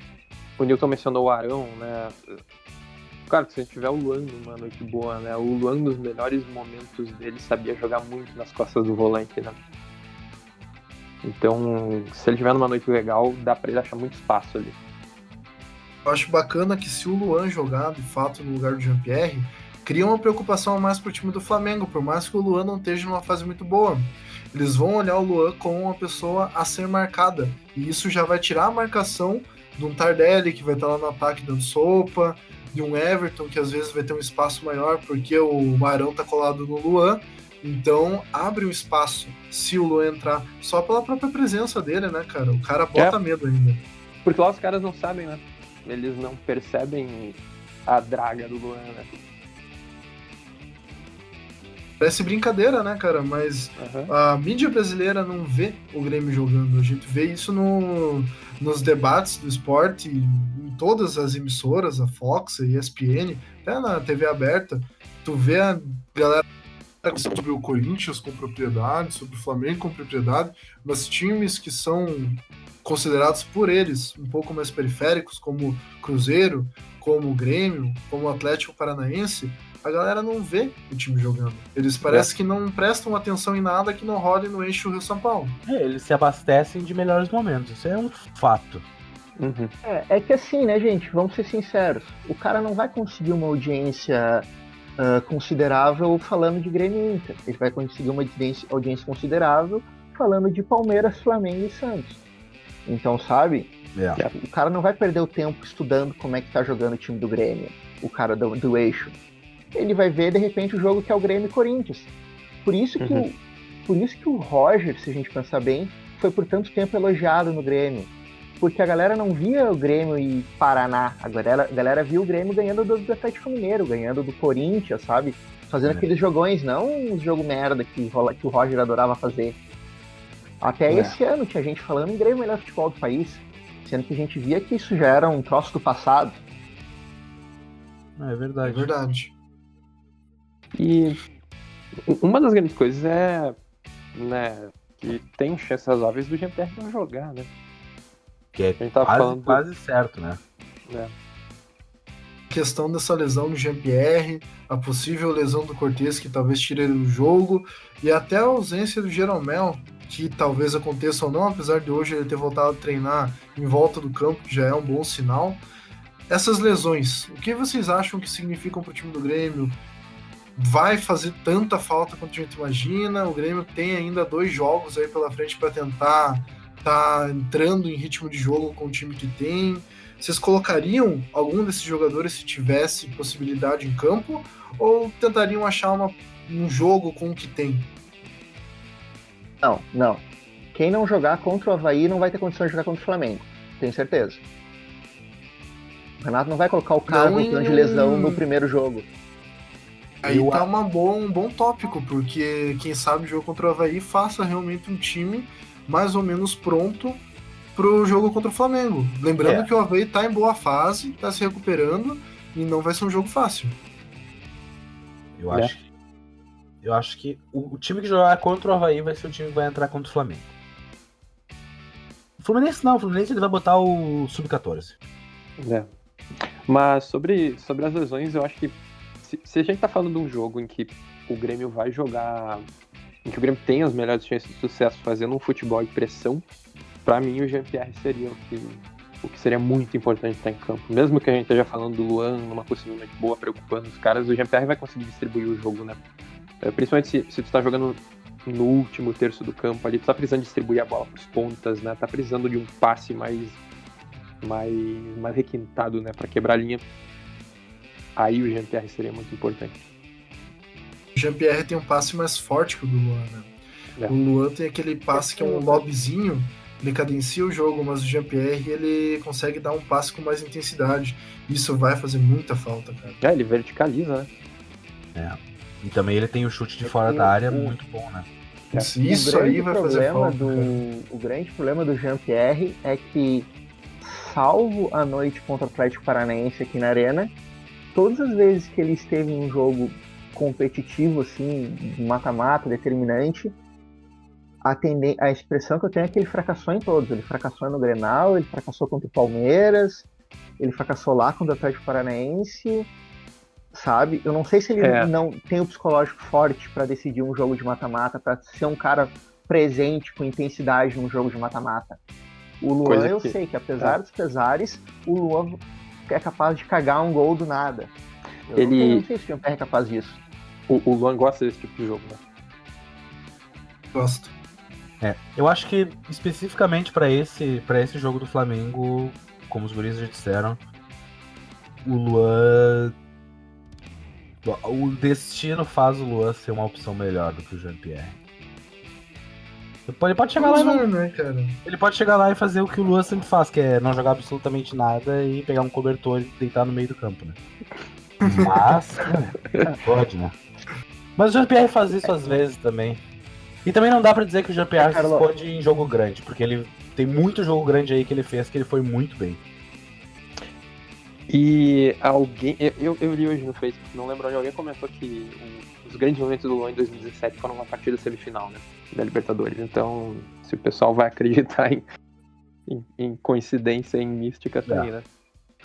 O Nilton mencionou o Arão, né? Claro que se a gente tiver o Luan numa noite boa, né? O Luan, nos melhores momentos dele, sabia jogar muito nas costas do volante, né? Então, se ele tiver numa noite legal, dá pra ele achar muito espaço ali. Eu acho bacana que se o Luan jogar, de fato, no lugar do Jean-Pierre, cria uma preocupação a mais pro time do Flamengo, por mais que o Luan não esteja numa fase muito boa. Eles vão olhar o Luan como uma pessoa a ser marcada, e isso já vai tirar a marcação de um Tardelli, que vai estar lá no ataque dando sopa, de um Everton, que às vezes vai ter um espaço maior, porque o Marão tá colado no Luan. Então, abre um espaço se o Luan entrar, só pela própria presença dele, né, cara? O cara bota medo ainda. Porque lá os caras não sabem, né? Eles não percebem a draga do Luan, né? Parece brincadeira, né, cara? Mas a mídia brasileira não vê o Grêmio jogando. A gente vê isso nos debates do esporte, em todas as emissoras, a Fox, a ESPN, até na TV aberta. Tu vê a galera sobre o Corinthians com propriedade, sobre o Flamengo com propriedade, mas times que são considerados por eles um pouco mais periféricos, como Cruzeiro, como Grêmio, como Atlético Paranaense, a galera não vê o time jogando. Eles parecem que não prestam atenção em nada que não roda e não enche o Rio São Paulo. Eles se abastecem de melhores momentos, isso é um fato. Uhum. É que assim, né, gente? Vamos ser sinceros. O cara não vai conseguir uma audiência considerável falando de Grêmio e Inter. Ele vai conseguir uma audiência considerável falando de Palmeiras, Flamengo e Santos. Então, sabe? O cara não vai perder o tempo estudando como é que tá jogando o time do Grêmio, o cara do eixo. Ele vai ver, de repente, o jogo que é o Grêmio e Corinthians. Por isso que o Roger, se a gente pensar bem, foi por tanto tempo elogiado no Grêmio. Porque a galera não via o Grêmio e Paraná. A galera via o Grêmio ganhando do Atlético Mineiro, ganhando do Corinthians, sabe? Fazendo aqueles jogões, não os jogo merda que o Roger adorava fazer. Até esse ano tinha gente falando em Grêmio melhor futebol do país. Sendo que a gente via que isso já era um troço do passado. É verdade. É verdade. E uma das grandes coisas é, né, que tem chances razoáveis do Jean-Pierre não jogar, né? Que é A gente tava quase certo, né? Questão dessa lesão do Jean-Pierre, a possível lesão do Cortez, que talvez tire ele do jogo, e até a ausência do Jeromel, que talvez aconteça ou não, apesar de hoje ele ter voltado a treinar em volta do campo, que já é um bom sinal. Essas lesões, o que vocês acham que significam para o time do Grêmio? Vai fazer tanta falta quanto a gente imagina? O Grêmio tem ainda 2 jogos aí pela frente para tentar estar entrando em ritmo de jogo com o time que tem. Vocês colocariam algum desses jogadores se tivesse possibilidade em campo? Ou tentariam achar um jogo com o que tem? Não. Quem não jogar contra o Avaí não vai ter condição de jogar contra o Flamengo. Tenho certeza. O Renato não vai colocar o cara voltando de lesão no primeiro jogo. Aí tá um bom tópico, porque quem sabe o jogo contra o Avaí faça realmente um time mais ou menos pronto pro jogo contra o Flamengo. Lembrando que o Avaí tá em boa fase, tá se recuperando e não vai ser um jogo fácil. Eu acho que o time que jogar contra o Avaí vai ser o time que vai entrar contra o Flamengo. O Fluminense não, o Fluminense ele vai botar o Sub-14. Mas sobre as lesões, eu acho que se a gente tá falando de um jogo em que o Grêmio vai jogar, em que o Grêmio tem as melhores chances de sucesso fazendo um futebol de pressão, pra mim o Jean-Pierre seria o que seria muito importante estar em campo. Mesmo que a gente esteja falando do Luan numa possibilidade boa, preocupando os caras, o Jean-Pierre vai conseguir distribuir o jogo, né? Principalmente se tu tá jogando no último terço do campo ali, tu tá precisando distribuir a bola pros pontas, né? Tá precisando de um passe mais requintado, né? Pra quebrar a linha. Aí o Jean-Pierre seria muito importante. O Jean-Pierre tem um passe mais forte que o do Luan, né? O Luan tem aquele passe que é um lobzinho, ele cadencia o jogo, mas o Jean-Pierre ele consegue dar um passe com mais intensidade. Isso vai fazer muita falta, cara. Ele verticaliza, né? E também ele tem o chute de fora da área muito bom, né? Isso aí vai fazer falta. O grande problema do Jean-Pierre é que, salvo a noite contra o Atlético Paranaense aqui na Arena, todas as vezes que ele esteve em um jogo competitivo, assim, mata-mata, determinante, a expressão que eu tenho é que ele fracassou em todos. Ele fracassou no Grenal, ele fracassou contra o Palmeiras, ele fracassou lá contra o Atlético Paranaense, sabe? Eu não sei se ele não tem o psicológico forte para decidir um jogo de mata-mata, para ser um cara presente com intensidade num jogo de mata-mata. O Luan, sei que apesar dos pesares, o Luan é capaz de cagar um gol do nada. Eu não sei se o Jean-Pierre é capaz disso. O Luan gosta desse tipo de jogo, né? Gosto. Eu acho que especificamente para esse jogo do Flamengo, como os guris já disseram, o Luan, o destino faz o Luan ser uma opção melhor do que o Jean-Pierre. Ele pode chegar lá, né, cara? Ele pode chegar lá e fazer o que o Luan sempre faz, que é não jogar absolutamente nada e pegar um cobertor e deitar no meio do campo, né? Mas pode, né? Mas o Jean-Pierre faz isso às vezes também. E também não dá pra dizer que o Jean-Pierre se esconde em jogo grande, porque ele tem muito jogo grande aí que ele fez que ele foi muito bem. E alguém... Eu li hoje no Facebook, não lembro onde, alguém comentou que os grandes momentos do Luan em 2017 foram uma partida semifinal, né? Da Libertadores. Então, se o pessoal vai acreditar em coincidência, em mística também, né?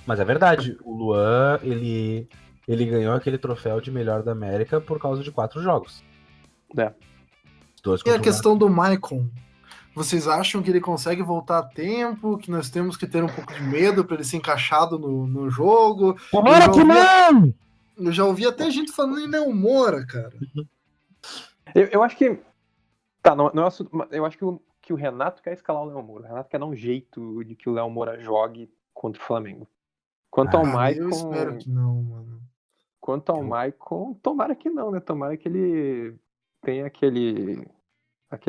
Mas é verdade, o Luan, ele ganhou aquele troféu de melhor da América por causa de 4 jogos. E a questão do Maicon? Vocês acham que ele consegue voltar a tempo? Que nós temos que ter um pouco de medo para ele ser encaixado no jogo? Tomara que não! Eu já ouvi até gente falando em Léo Moura, cara. Eu acho que. Tá, não é assunto, eu acho que o Renato quer escalar o Léo Moura. O Renato quer dar um jeito de que o Léo Moura jogue contra o Flamengo. Quanto ao Eu Maicon. espero que não, mano. Quanto ao Maicon, tomara que não, né? Tomara que ele tenha aquele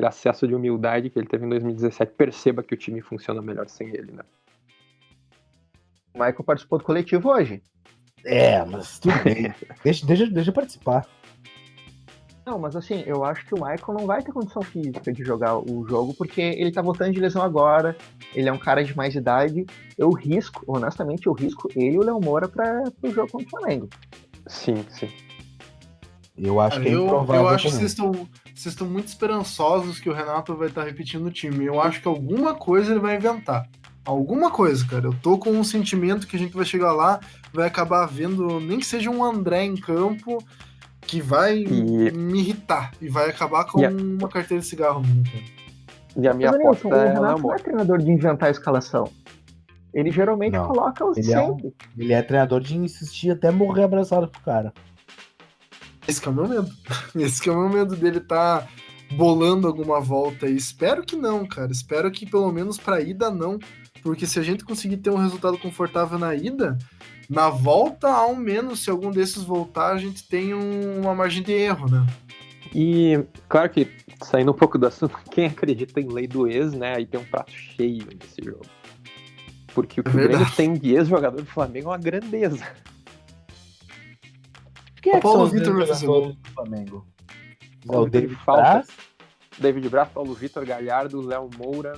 acesso de humildade que ele teve em 2017, perceba que o time funciona melhor sem ele, né? O Michael participou do coletivo hoje. Mas tudo bem. deixa eu participar. Não, mas assim, eu acho que o Michael não vai ter condição física de jogar o jogo, porque ele tá voltando de lesão agora, ele é um cara de mais idade. Honestamente, eu risco ele e o Léo Moura pro jogo contra o Flamengo. Sim. Eu acho que é improvável. Eu acho que vocês estão muito esperançosos que o Renato vai estar repetindo o time. Eu acho que alguma coisa ele vai inventar. Alguma coisa, cara. Eu tô com um sentimento que a gente vai chegar lá, vai acabar vendo, nem que seja um André em campo, que vai me irritar e vai acabar com uma carteira de cigarro minha, cara. E a minha aposta o Renato não é treinador de inventar a escalação. Ele geralmente coloca os sempre. Ele é treinador de insistir até morrer abraçado pro cara. Esse que é o meu medo. Esse que é o meu medo dele tá bolando alguma volta. E espero que não, cara. Espero que pelo menos pra ida não. Porque se a gente conseguir ter um resultado confortável na ida, na volta, ao menos, se algum desses voltar, a gente tem uma margem de erro, né? E, claro que, saindo um pouco do assunto, quem acredita em lei do ex, né, aí tem um prato cheio nesse jogo. Porque o que o Grêmio tem de ex-jogador do Flamengo é uma grandeza. Quem é que Paulo são os Vitor jogadores do Flamengo? O David Braz? David Braz, Paulo Vitor, Galhardo, Léo Moura.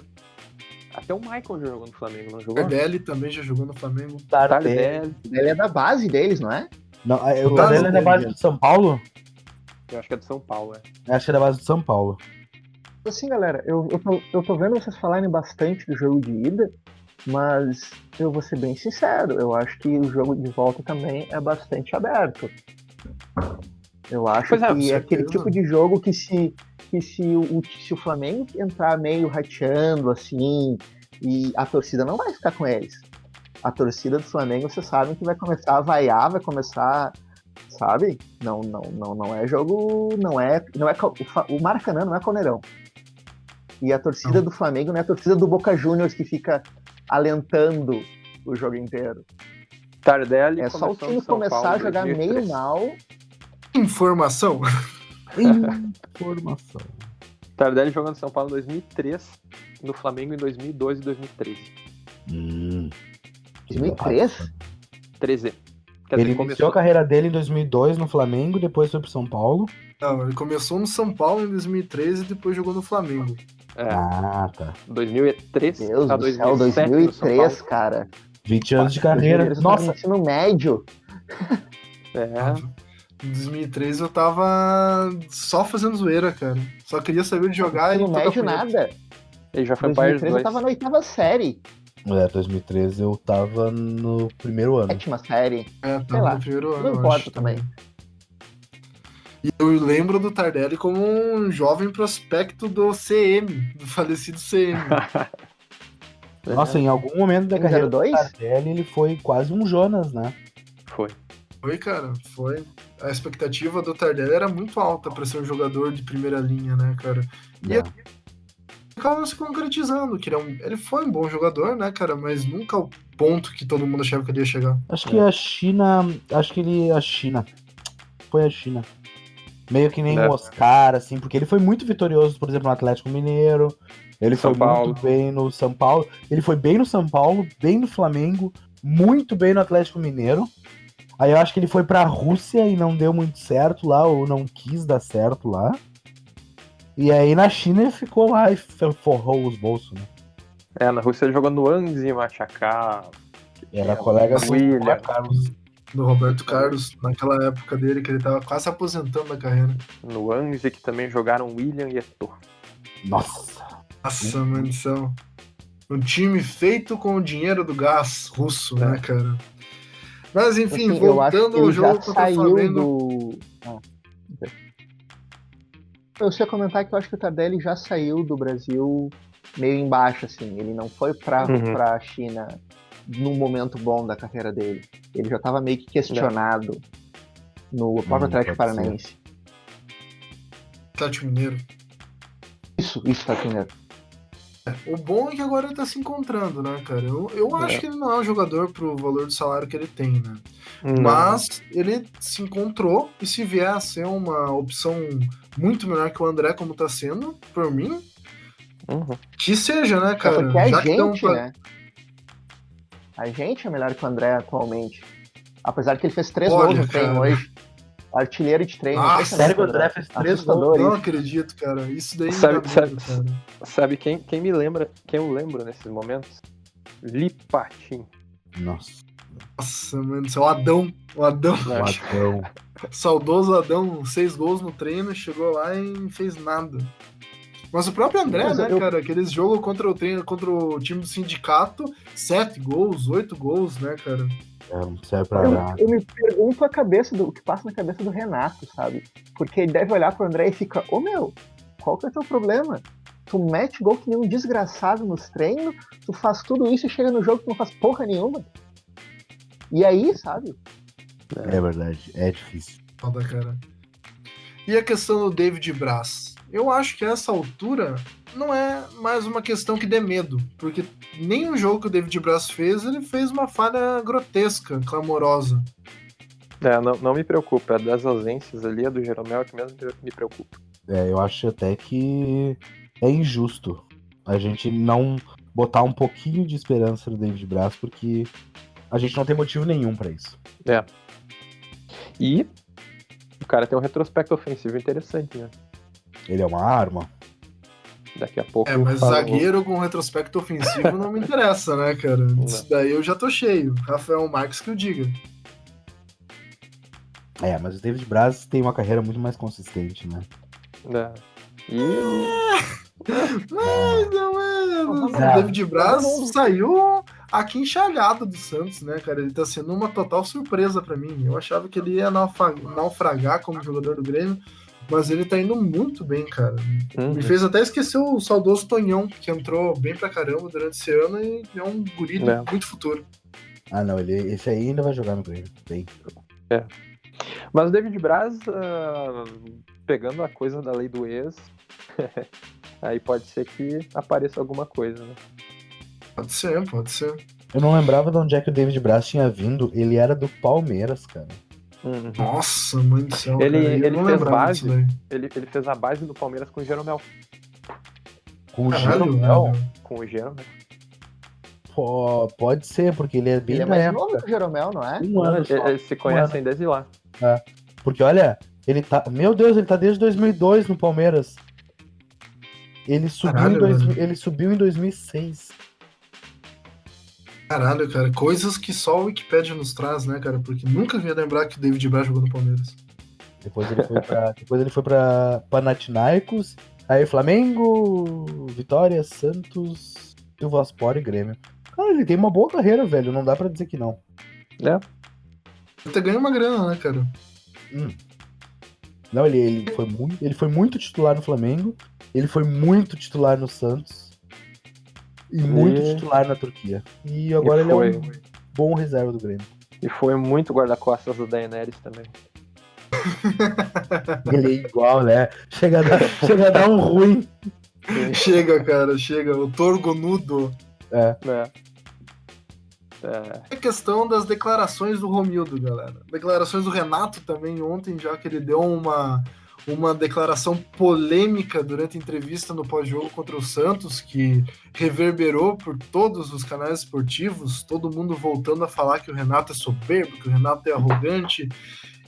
Até o Maicon já jogou no Flamengo, não jogou? Tardelli também já jogou no Flamengo. Tardelli. Ele é da base deles, não é? Não, o Tardelli é da base do São Paulo? Eu acho que é do São Paulo, Acho que é da base do São Paulo. Assim, galera, eu tô vendo vocês falarem bastante do jogo de ida, mas eu vou ser bem sincero, eu acho que o jogo de volta também é bastante aberto. Eu acho que é aquele tipo de jogo que se o Flamengo entrar meio rateando, assim, e a torcida não vai ficar com eles. A torcida do Flamengo, vocês sabem que vai começar a vaiar, vai começar, sabe? Não é jogo, o Maracanã não é Caldeirão. E a torcida do Flamengo não é a torcida do Boca Juniors que fica alentando o jogo inteiro. Tardelli é só o time começar a jogar 2003. Meio mal. Informação. Tardelli jogou no São Paulo em 2003, no Flamengo em 2012 e 2013. 2003? 13. Ele iniciou a carreira dele em 2002 no Flamengo, depois foi pro São Paulo. Não, ele começou no São Paulo em 2013 e depois jogou no Flamengo. Tá. 2003 Deus a 2007, 2003, cara. 20 anos de carreira. Nossa, ensino médio. Em 2003 eu tava só fazendo zoeira, cara. Só queria saber de jogar e médio nada. Ele já foi em 2013 eu tava na 8ª série. 2013 eu tava no primeiro ano. 7ª série. Tava no primeiro ano. Não importa também. E eu lembro do Tardelli como um jovem prospecto do CM, do falecido CM. Nossa, em algum momento da carreira do Tardelli, ele foi quase um Jonas, né? Foi, cara, foi. A expectativa do Tardelli era muito alta para ser um jogador de primeira linha, né, cara? E acaba se concretizando, que ele foi um bom jogador, né, cara, mas nunca ao ponto que todo mundo achava que ele ia chegar. Acho que a China foi a China. Meio que nem o Oscar, assim, porque ele foi muito vitorioso, por exemplo, no Atlético Mineiro, ele foi muito bem no São Paulo, ele foi bem no São Paulo, bem no Flamengo, muito bem no Atlético Mineiro. Aí eu acho que ele foi pra Rússia e não deu muito certo lá, ou não quis dar certo lá. E aí na China ele ficou lá e forrou os bolsos, né? Na Rússia ele jogou no Anzi, Machacá. Era colega do Roberto Carlos, naquela época dele, que ele tava quase aposentando a carreira. No Anzi, que também jogaram William e Eto'o. Nossa, maldição. Um time feito com o dinheiro do gás russo, né, cara? Mas enfim, assim, voltando ao jogo contra o Flamengo. Eu sei comentar que eu acho que o Tardelli já saiu do Brasil meio embaixo, assim. Ele não foi pra China num momento bom da carreira dele. Ele já tava meio que questionado no próprio Atlético pode ser. Paranaense. Atlético Mineiro. Isso, Atlético Mineiro. O bom é que agora ele tá se encontrando, né, cara? Eu acho que ele não é um jogador pro valor do salário que ele tem, né? Mas ele se encontrou, e se vier a ser uma opção muito melhor que o André, como tá sendo, por mim, que seja, né, cara? Porque a Já que dão gente, pra- né? A gente é melhor que o André atualmente. Apesar que ele fez 3 Olha, gols no treino cara. hoje. Artilheiro de treino. Nossa, Impressionante, sério que o André fez 3 Assustador Não isso. acredito, cara. Isso daí Sabe- me dá sabe- medo, cara. Sabe quem eu lembro nesses momentos? Lipatim. Nossa, Nossa, mano, isso é o Adão. O Adão. o Adão. Saudoso Adão, 6 gols no treino, chegou lá e não fez nada. Mas o próprio André, Mas né, eu- cara? Aqueles jogos contra o time do sindicato, 7 gols, 8 gols, né, cara? Não serve pra nada. Eu me pergunto o que passa na cabeça do Renato, sabe? Porque ele deve olhar pro André e fica, meu, qual que é o teu problema? Tu mete gol que nem um desgraçado nos treinos, tu faz tudo isso e chega no jogo que não faz porra nenhuma. E aí, sabe? É verdade, é difícil. Foda, cara. E a questão do David Braz? Eu acho que a essa altura não é mais uma questão que dê medo, porque nenhum jogo que o David Braz fez, ele fez uma falha grotesca, clamorosa. Não me preocupa. A das ausências ali, a do Jeromel, que mesmo me preocupa. Eu acho até que é injusto a gente não botar um pouquinho de esperança no David Braz, porque a gente não tem motivo nenhum pra isso. E o cara tem um retrospecto ofensivo interessante, né? Ele é uma arma. Daqui a pouco. Mas falo- zagueiro com retrospecto ofensivo não me interessa, né, cara? Isso daí eu já tô cheio. Rafael Marques que eu diga. Mas o David Braz tem uma carreira muito mais consistente, né? É. E Mais ou menos. O Não. David Braz saiu aqui enchalhado do Santos, né, cara? Ele tá sendo uma total surpresa pra mim. Eu achava que ele ia naufragar como jogador do Grêmio, mas ele tá indo muito bem, cara. Me fez até esquecer o saudoso Tonhão, que entrou bem pra caramba durante esse ano e é um guri de muito futuro. Ah, não, esse aí ainda vai jogar no Grêmio. Bem. Mas o David Braz, pegando a coisa da lei do ex, aí pode ser que apareça alguma coisa, né? Pode ser, pode ser. Eu não lembrava de onde é que o David Braz tinha vindo. Ele era do Palmeiras, cara. Nossa, mãe do céu. Ele- cara, eu ele não fez lembrava base. disso daí. Ele fez a base do Palmeiras com o Jeromel. Com o Caralho, Jeromel. velho. Com o Jeromel. Pode ser, porque ele é bem Ele é da mais época. novo que o Jeromel, não é? Um ano só. Eles se conhecem desde lá. Porque olha, ele tá. Meu Deus, ele tá desde 2002 no Palmeiras. Ele subiu, Caralho, mano. ele subiu em 2006. Caralho, cara, coisas que só o Wikipedia nos traz, né, cara? Porque nunca ia lembrar que o David Braz jogou no Palmeiras. Depois ele foi pra Panathinaikos, aí Flamengo, Vitória, Santos, Silvaspor e Grêmio. Cara, ele tem uma boa carreira, velho. Não dá pra dizer que não. Até ganha uma grana, né, cara? Não, ele foi muito titular no Flamengo, ele foi muito titular no Santos e muito titular na Turquia. E agora ele é um bom reserva do Grêmio. E foi muito guarda-costas do Daenerys também. Ele é igual, né? Chega a dar um ruim. Chega, cara, chega. O Torgonudo. É questão das declarações do Romildo, galera. Declarações do Renato também ontem, já que ele deu uma declaração polêmica durante a entrevista no pós-jogo contra o Santos, que reverberou por todos os canais esportivos, todo mundo voltando a falar que o Renato é soberbo, que o Renato é arrogante,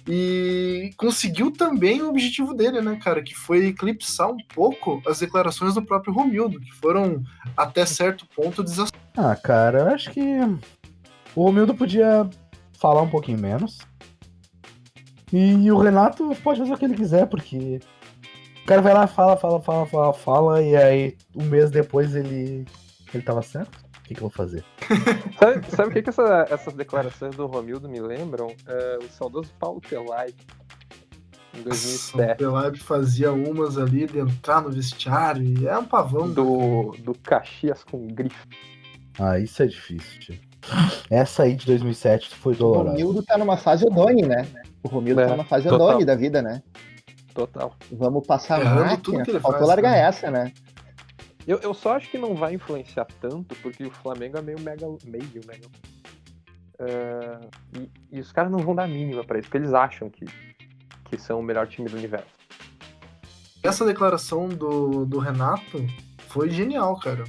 e conseguiu também o objetivo dele, né, cara, que foi eclipsar um pouco as declarações do próprio Romildo, que foram até certo ponto desastrosas. Ah, cara, eu acho que o Romildo podia falar um pouquinho menos. E o Renato pode fazer o que ele quiser, porque o cara vai lá, fala, e aí um mês depois ele tava certo. O que eu vou fazer? Sabe o que essas declarações do Romildo me lembram? O saudoso Paulo Telai, em O 2007. Pelaipe fazia umas ali de entrar no vestiário e é um pavão. Do Caxias com grife. Ah, isso é difícil, tio. Essa aí de 2007 foi O dolorosa. Romildo tá numa fase Odone, né? O Romildo tá numa fase total. Odone da vida, né? Total. Vamos passar a Errando tudo máquina. que ele Faltou faz, largar cara. essa, né? Eu só acho que não vai influenciar tanto, porque o Flamengo é meio mega. E os caras não vão dar mínima pra isso, porque eles acham que são o melhor time do universo. Essa declaração do Renato foi genial, cara.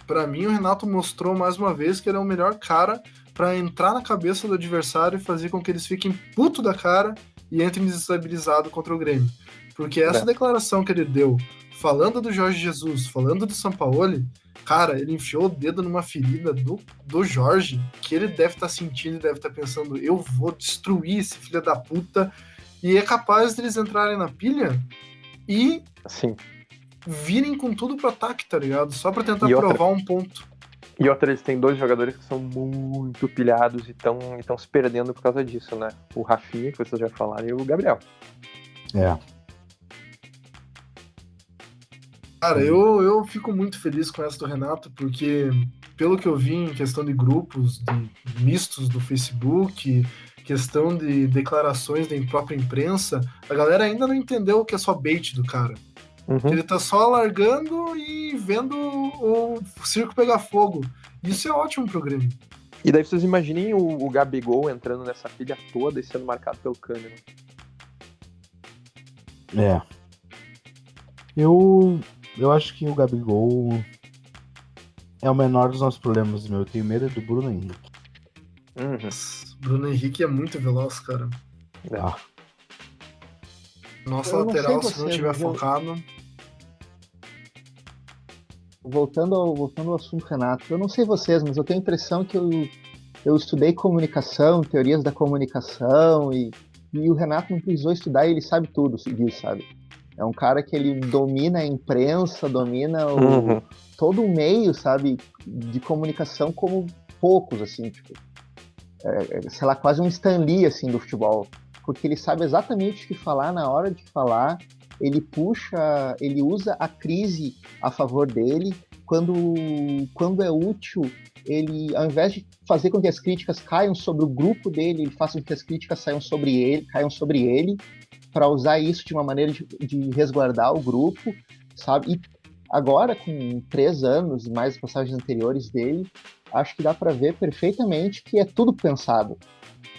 Pra mim, o Renato mostrou mais uma vez que ele é o melhor cara pra entrar na cabeça do adversário e fazer com que eles fiquem puto da cara e entrem desestabilizados contra o Grêmio. Porque essa declaração que ele deu, falando do Jorge Jesus, falando do Sampaoli, cara, ele enfiou o dedo numa ferida do Jorge, que ele deve estar sentindo e deve estar pensando, eu vou destruir esse filho da puta, e é capaz deles entrarem na pilha e Sim. virem com tudo pro ataque, tá ligado? Só pra tentar E outra- provar um ponto. E outra, eles têm dois jogadores que são muito pilhados e estão se perdendo por causa disso, né? O Rafinha, que vocês já falaram, e o Gabriel. É. Cara, eu fico muito feliz com essa do Renato, porque pelo que eu vi em questão de grupos mistos do Facebook, questão de declarações da própria imprensa, a galera ainda não entendeu o que é só bait do cara. Ele tá só largando e vendo o circo pegar fogo. Isso é ótimo pro Grêmio. E daí vocês imaginem o Gabigol entrando nessa pilha toda e sendo marcado pelo Kahneman. É. Eu acho que o Gabigol é o menor dos nossos problemas, meu. Eu tenho medo do Bruno Henrique. Bruno Henrique é muito veloz, cara. Ah. Nossa Eu não sei lateral, se você, não tiver mas eu- focado. Voltando ao assunto, Renato, eu não sei vocês, mas eu tenho a impressão que eu estudei comunicação, teorias da comunicação, e o Renato não precisou estudar e ele sabe tudo disso, sabe? É um cara que ele domina a imprensa, domina todo o meio, sabe, de comunicação como poucos, assim, tipo, sei lá, quase um Stan Lee, assim, do futebol, porque ele sabe exatamente o que falar na hora de falar, ele usa a crise a favor dele, quando é útil, ele, ao invés de fazer com que as críticas caiam sobre o grupo dele, ele faz com que as críticas caiam sobre ele, para usar isso de uma maneira de resguardar o grupo, sabe? E agora, com 3 anos e mais passagens anteriores dele, acho que dá para ver perfeitamente que é tudo pensado.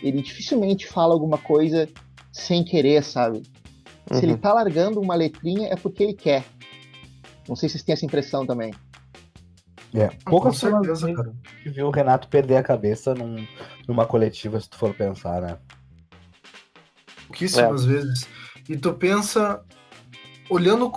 Ele dificilmente fala alguma coisa sem querer, sabe? Se ele tá largando uma letrinha é porque ele quer. Não sei se vocês têm essa impressão também. Poucas Com certeza, pessoas cara. que viu o Renato perder a cabeça numa coletiva, se tu for pensar, né? Pouquíssimas vezes. E tu pensa, olhando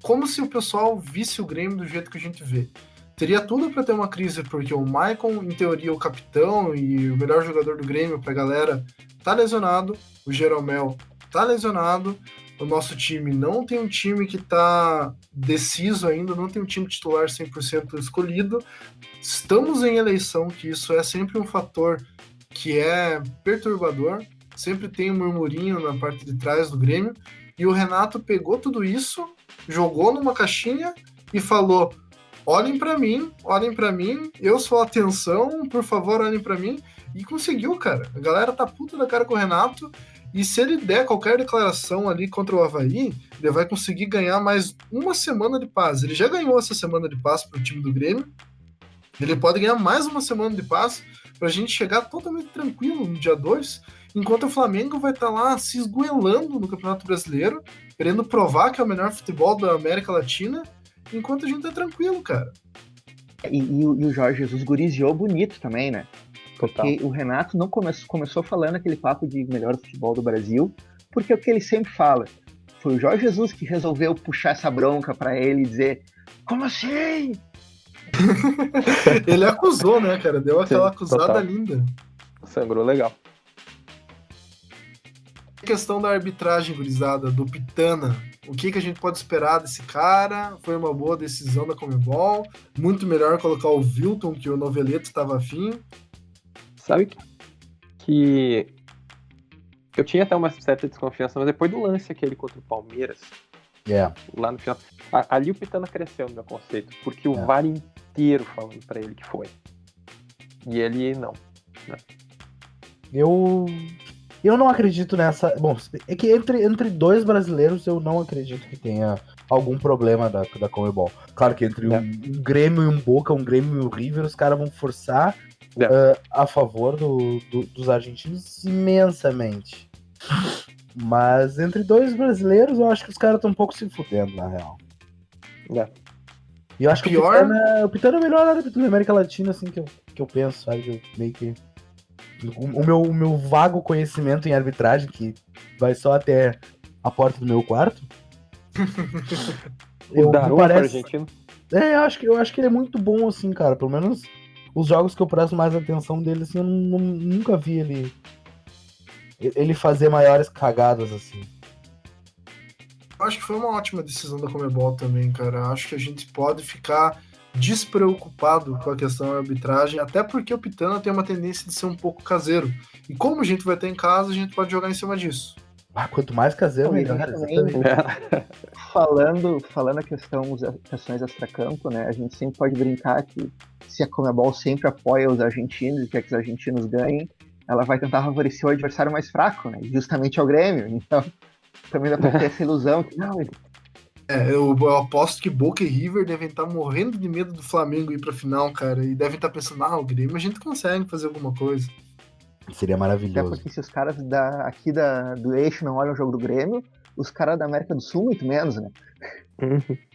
como se o pessoal visse o Grêmio do jeito que a gente vê. Teria tudo para ter uma crise, porque o Maicon, em teoria, o capitão e o melhor jogador do Grêmio pra galera, tá lesionado. O Jeromel tá lesionado. O nosso time não tem um time que tá deciso ainda, não tem um time titular 100% escolhido. Estamos em eleição, que isso é sempre um fator que é perturbador. Sempre tem um murmurinho na parte de trás do Grêmio. E o Renato pegou tudo isso, jogou numa caixinha e falou: olhem para mim, eu sou a atenção, por favor, olhem para mim. E conseguiu, cara. A galera tá puta da cara com o Renato. E se ele der qualquer declaração ali contra o Avaí, ele vai conseguir ganhar mais uma semana de paz. Ele já ganhou essa semana de paz pro time do Grêmio. Ele pode ganhar mais uma semana de paz pra gente chegar totalmente tranquilo no dia 2, enquanto o Flamengo vai estar lá se esgoelando no Campeonato Brasileiro, querendo provar que é o melhor futebol da América Latina, enquanto a gente tá tranquilo, cara. E o Jorge Jesus guriziou bonito também, né? Porque o Renato não começou falando aquele papo de melhor futebol do Brasil, porque é o que ele sempre fala. Foi o Jorge Jesus que resolveu puxar essa bronca pra ele e dizer: como assim? Ele acusou, né, cara? Deu aquela acusada total. linda. Sangrou legal. A questão da arbitragem, gurizada, do Pitana. O que a gente pode esperar desse cara? Foi uma boa decisão da Conmebol. Muito melhor colocar o Wilton, que o Noveleto estava afim. Sabe que Eu tinha até uma certa desconfiança, mas depois do lance aquele contra o Palmeiras, lá no final, ali o Pitana cresceu no meu conceito, porque o VAR inteiro falando pra ele que foi. E ele não. Né? Eu não acredito nessa. Bom, é que entre dois brasileiros eu não acredito que tenha algum problema da Conmebol. Claro que entre um Grêmio e um Boca, um Grêmio e um River, os caras vão forçar a favor dos argentinos imensamente. Mas entre dois brasileiros, eu acho que os caras estão um pouco se fudendo, na real. E eu acho que o Pitana é o melhor árbitro da América Latina, assim, que eu penso, sabe? Eu meio que. O meu vago conhecimento em arbitragem, que vai só até a porta do meu quarto. Argentino. Eu acho que ele é muito bom, assim, cara. Pelo menos os jogos que eu presto mais atenção dele, assim, eu nunca vi ele fazer maiores cagadas, assim. Eu acho que foi uma ótima decisão da Conmebol também, cara. Acho que a gente pode ficar despreocupado com a questão da arbitragem, até porque o Pitana tem uma tendência de ser um pouco caseiro. E como a gente vai estar em casa, a gente pode jogar em cima disso. Quanto mais caseiro, melhor. Falando a questões extracampo, né? A gente sempre pode brincar que se a Conmebol sempre apoia os argentinos e quer que os argentinos ganhem, ela vai tentar favorecer o adversário mais fraco, né? Justamente é o Grêmio. Então, também dá pra ter essa ilusão que não, eu aposto que Boca e River devem estar morrendo de medo do Flamengo ir pra final, cara, e devem estar pensando, o Grêmio a gente consegue fazer alguma coisa. Seria maravilhoso. Até porque se os caras do eixo não olham o jogo do Grêmio, os caras da América do Sul muito menos, né?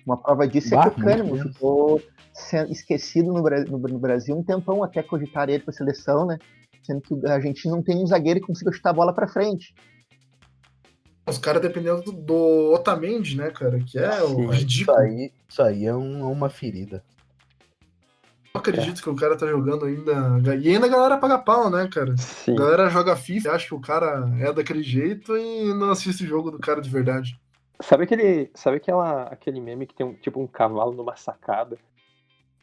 Uma prova disso é que o Kahneman ficou esquecido no Brasil um tempão até cogitar ele pra seleção, né? Sendo que a gente não tem um zagueiro que consiga chutar a bola pra frente. Os caras dependendo do Otamendi, né, cara? Que é o ridículo. Isso aí é uma ferida. Eu acredito que o cara tá jogando ainda. E ainda a galera paga pau, né, cara? Sim. A galera joga FIFA, acha que o cara é daquele jeito e não assiste o jogo do cara de verdade. Sabe aquele meme que tem um cavalo numa sacada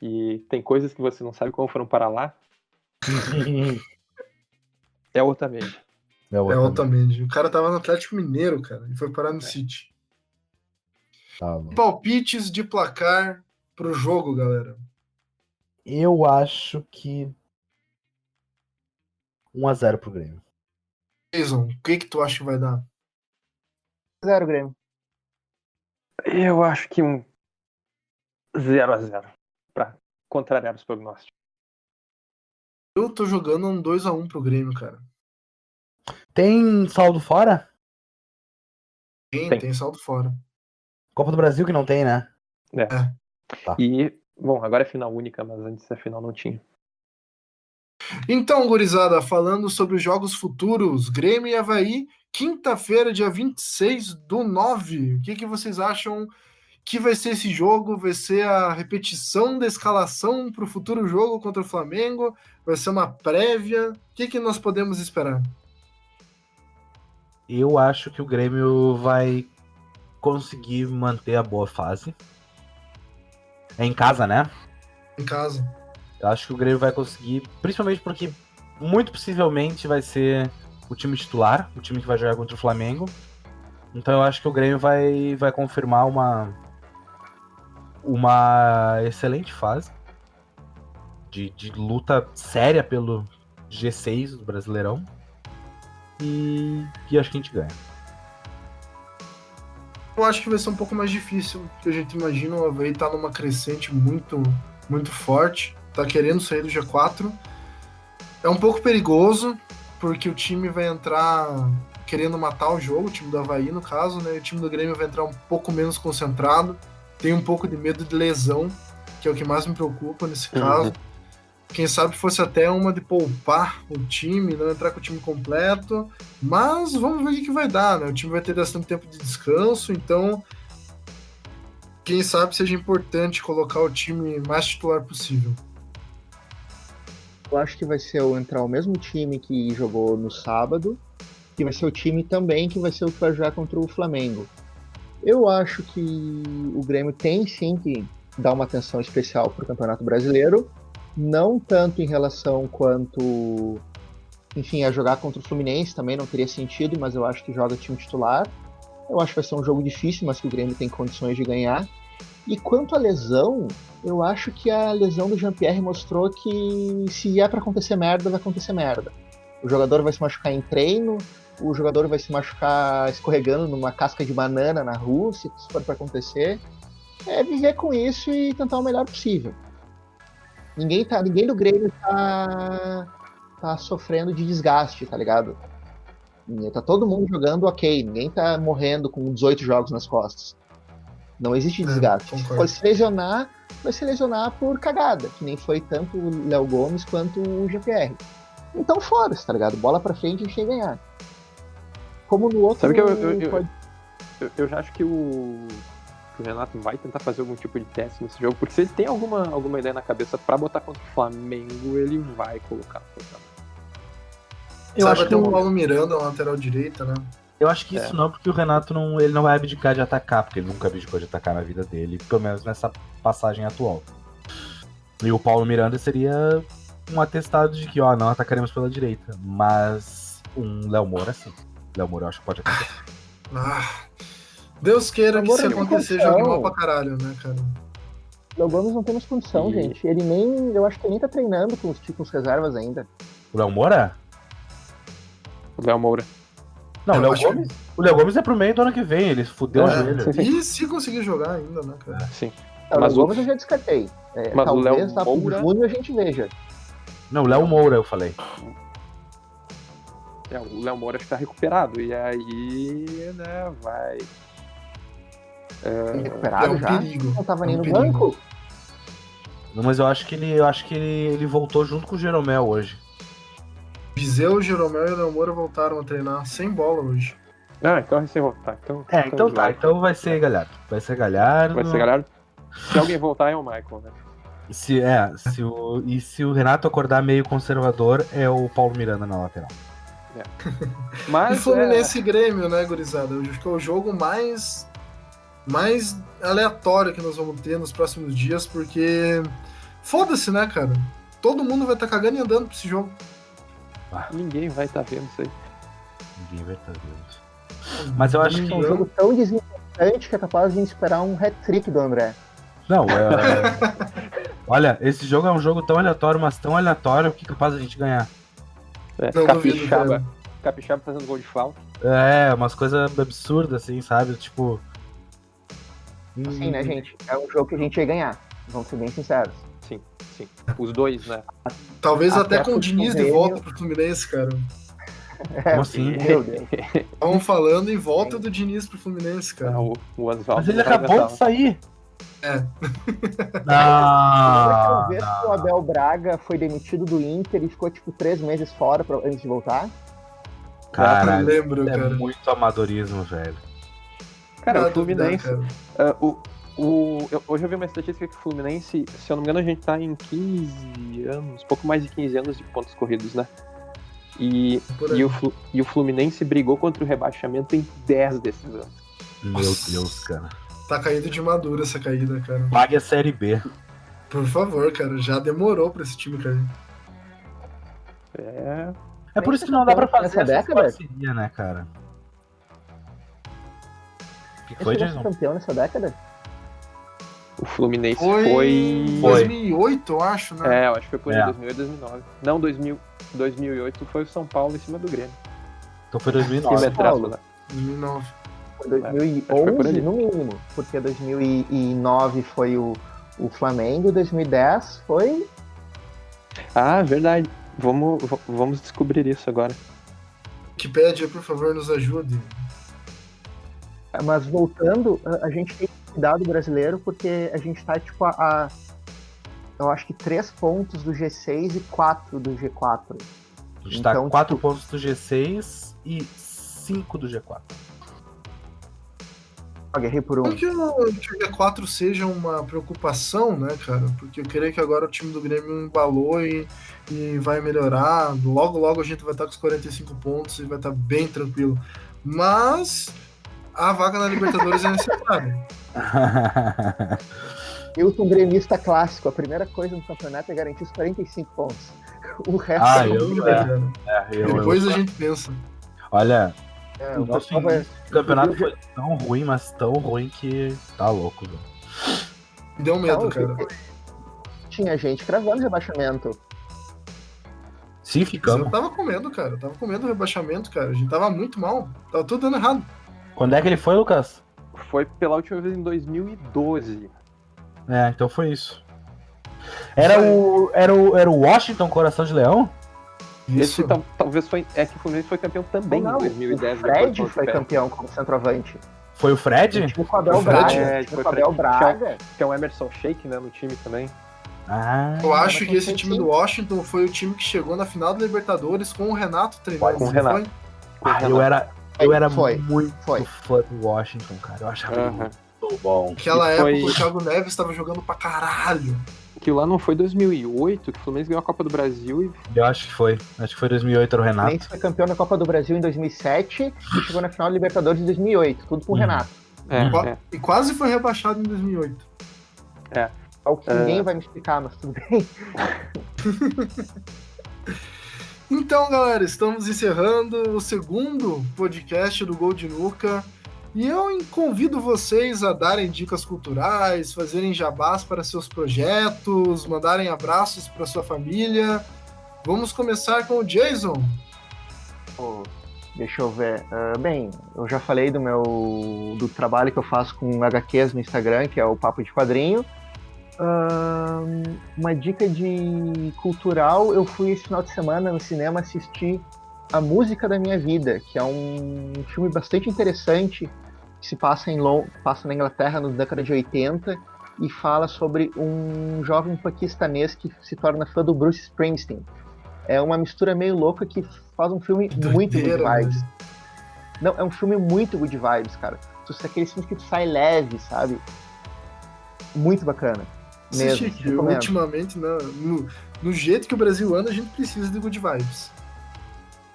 e tem coisas que você não sabe como foram para lá? É o Otamendi. É o Otamendi. O cara tava no Atlético Mineiro, cara, e foi parar no City. Tá, palpites de placar pro jogo, galera. Eu acho que 1-0 pro Grêmio. Jason, o que tu acha que vai dar? 0 Grêmio. Eu acho que 0-0 pra contrariar os prognósticos. Eu tô jogando 2-1 pro Grêmio, cara. Tem saldo fora? Tem saldo fora. Copa do Brasil que não tem, né? Tá. E, bom, agora é final única, mas antes a final não tinha. Então, gurizada, falando sobre os jogos futuros, Grêmio e Avaí, quinta-feira, dia 26/9. O que vocês acham que vai ser esse jogo? Vai ser a repetição da escalação para o futuro jogo contra o Flamengo? Vai ser uma prévia? O que nós podemos esperar? Eu acho que o Grêmio vai conseguir manter a boa fase. É em casa, né? Em casa. Eu acho que o Grêmio vai conseguir, principalmente porque muito possivelmente vai ser o time titular, o time que vai jogar contra o Flamengo. Então eu acho que o Grêmio vai confirmar uma excelente fase de luta séria pelo G6 do Brasileirão. E acho que a gente ganha. Eu acho que vai ser um pouco mais difícil, porque a gente imagina o Avaí tá numa crescente muito, muito forte, tá querendo sair do G4. É um pouco perigoso, porque o time vai entrar querendo matar o jogo, o time do Avaí no caso, né? O time do Grêmio vai entrar um pouco menos concentrado, tem um pouco de medo de lesão, que é o que mais me preocupa nesse caso. Quem sabe fosse até uma de poupar o time, não entrar com o time completo, mas vamos ver o que vai dar, né? O time vai ter bastante tempo de descanso, então quem sabe seja importante colocar o time mais titular possível. Eu acho que vai ser entrar o mesmo time que jogou no sábado, que vai ser o time também que vai ser o que vai jogar contra o Flamengo. Eu acho que o Grêmio tem sim que dar uma atenção especial para o Campeonato Brasileiro, não tanto em relação quanto enfim, ia jogar contra o Fluminense também, não teria sentido, mas eu acho que joga time titular. Eu acho que vai ser um jogo difícil, mas que o Grêmio tem condições de ganhar. E quanto à lesão, eu acho que a lesão do Jean-Pierre mostrou que se é pra acontecer merda, vai acontecer merda. O jogador vai se machucar em treino, o jogador vai se machucar escorregando numa casca de banana na rua, se isso for pra acontecer. É viver com isso e tentar o melhor possível. Ninguém do Grêmio tá sofrendo de desgaste, tá ligado? Tá todo mundo jogando ok, ninguém tá morrendo com 18 jogos nas costas. Não existe desgaste. Se for se lesionar, vai se lesionar por cagada, que nem foi tanto o Léo Gomes quanto o GPR. Então foda-se, tá ligado? Bola pra frente e a gente tem que ganhar. Como no outro... Sabe que eu já acho que o Renato vai tentar fazer algum tipo de teste nesse jogo, porque se ele tem alguma ideia na cabeça pra botar contra o Flamengo, ele vai colocar. Eu acho que o Paulo Miranda, lateral direita, né? Eu acho que isso não, porque o Renato ele não vai abdicar de atacar, porque ele nunca abdicou de atacar na vida dele, pelo menos nessa passagem atual. E o Paulo Miranda seria um atestado de que, não atacaremos pela direita, mas um Léo Moura, sim. Léo Moura eu acho que pode acontecer. Deus queira que se acontecer, jogue mal pra caralho, né, cara? O Léo Gomes não tem mais condição, gente. Eu acho que ele nem tá treinando com os reservas ainda. O Léo Moura? O Léo Moura. Não, o Léo Gomes é pro meio do ano que vem, ele fudeu o joelho. E se conseguir jogar ainda, né, cara? Sim. Mas o Léo Gomes eu já descartei. Mas talvez o Léo Moura... junho a gente veja. Não, o Léo Moura eu falei. O Léo Moura está recuperado, e aí, né, vai... Recuperado já? Perigo. Não tava nem no banco? Não, mas eu acho que ele voltou junto com o Jeromel hoje. Viseu, o Jeromel e o Léo Moura voltaram a treinar sem bola hoje. Então vai ser voltar. Então vai ser Galhardo. Vai ser Galhardo. Se alguém voltar é o Michael, né? Se o Renato acordar meio conservador, é o Paulo Miranda na lateral. Mas, e Fluminense e Grêmio, né, gurizada? Eu acho que é o jogo mais aleatório que nós vamos ter nos próximos dias, porque foda-se, né, cara? Todo mundo vai estar cagando e andando pra esse jogo. Ninguém vai estar vendo isso aí. Ninguém vai estar vendo. Mas eu acho que é um jogo tão desinteressante que é capaz de esperar um hat-trick do André. Não, olha, esse jogo é um jogo tão aleatório, mas tão aleatório que é capaz de a gente ganhar. Capixaba fazendo gol de falta. Umas coisas absurdas, assim, sabe? Tipo... Assim, né, gente? É um jogo que a gente ia ganhar. Vamos ser bem sinceros. Sim. Os dois, né? Talvez até com o Diniz de volta pro Fluminense, cara. Como assim? Meu Deus. Estavam falando em volta do Diniz pro Fluminense, cara. O Oswaldo. Mas ele acabou de sair. Eu quero ver se o Abel Braga foi demitido do Inter e ficou, 3 meses fora antes de voltar. Cara, lembro, cara. Muito amadorismo, velho. Cara, o Fluminense... Hoje eu vi uma estatística que o Fluminense, se eu não me engano, a gente tá em 15 anos, pouco mais de 15 anos de pontos corridos, né? E o Fluminense brigou contra o rebaixamento em 10 desses anos. Meu Deus, cara. Tá caído de madura essa caída, cara. Pague a Série B. Por favor, cara, já demorou pra esse time cair. É por isso que não dá pra fazer essa parceria, né, cara? Que foi, Jason? Campeão nessa década? O Fluminense foi... em 2008, eu acho, né? Eu acho que foi por 2008 e 2009. Não, 2008 foi o São Paulo em cima do Grêmio. Então foi 2009. 2009. Foi 2011, no mínimo. Porque 2009 foi o Flamengo, 2010 foi... Verdade. Vamos descobrir isso agora. Wikipédia, por favor, nos ajude. Mas voltando, a gente tem cuidado brasileiro porque a gente tá eu acho que 3 pontos do G6 e 4 do G4. A gente tá 4 pontos do G6 e 5 do G4. Aguerrei por 1. Não que o G4 seja uma preocupação, né, cara? Porque eu creio que agora o time do Grêmio embalou e vai melhorar. Logo a gente vai estar com os 45 pontos e vai estar bem tranquilo. Mas... a vaga na Libertadores é necessária. Eu sou um gremista clássico. A primeira coisa no campeonato é garantir os 45 pontos. O resto Ah, do eu- mundo, é. velho. Depois a gente pensa. Olha, É, o o nosso pessoal vai- início do campeonato foi tão ruim, mas tão ruim que tá louco, velho. Deu medo, Não, cara. Tinha gente cravando rebaixamento. Sim, Eu ficamos. tava com medo, cara. Eu tava com medo do rebaixamento, cara. A gente tava muito mal. Tava tudo dando errado. Quando é que ele foi, Lucas? Foi pela última vez em 2012. É, então foi isso. Era o Washington Coração de Leão? Isso. Esse talvez foi. É que o Fluminense foi campeão também Não, em 2010. o Fred depois foi do campeão como centroavante. Foi o Fred? Tinha o Abel O Fred? Braga. É, Tinha foi o Abel Fred. Braga. Que é o Emerson Sheik, né, no time também. Ah, Eu acho mas que esse não time sei do Washington foi o time que chegou na final da Libertadores com o Renato treinando. Com o não Renato. foi? eu era Foi, muito foi. fã do Washington, cara. Eu achava ele Aham. muito bom. Naquela E época foi- o Thiago Neves estava jogando pra caralho. Que lá não foi 2008 que o Fluminense ganhou a Copa do Brasil e Eu acho que foi. Acho que foi 2008, era o O Renato. Fluminense foi campeão da Copa do Brasil em 2007 e chegou na final da Libertadores em 2008. Tudo com o Hum. Renato. E quase foi rebaixado em 2008. Algo que ninguém vai me explicar, mas tudo bem. Então, galera, estamos encerrando o segundo podcast do Gol de Nuca. E eu convido vocês a darem dicas culturais, fazerem jabás para seus projetos, mandarem abraços para sua família. Vamos começar com o Jason. Pô, deixa eu ver. Bem, eu já falei do trabalho que eu faço com HQs no Instagram, que é o Papo de Quadrinho. Uma dica de cultural, eu fui esse final de semana no cinema assistir A Música da Minha Vida, que é um filme bastante interessante, que se passa na Inglaterra na década de 80 e fala sobre um jovem paquistanês que se torna fã do Bruce Springsteen. É uma mistura meio louca que faz um filme muito good Doideira, vibes. Não, é um filme muito good vibes, cara. Aqueles filmes que tu sai leve, sabe? Muito bacana. Assisti Mesmo, aqui, recomendo. ultimamente, no jeito que o Brasil anda, a gente precisa de good vibes.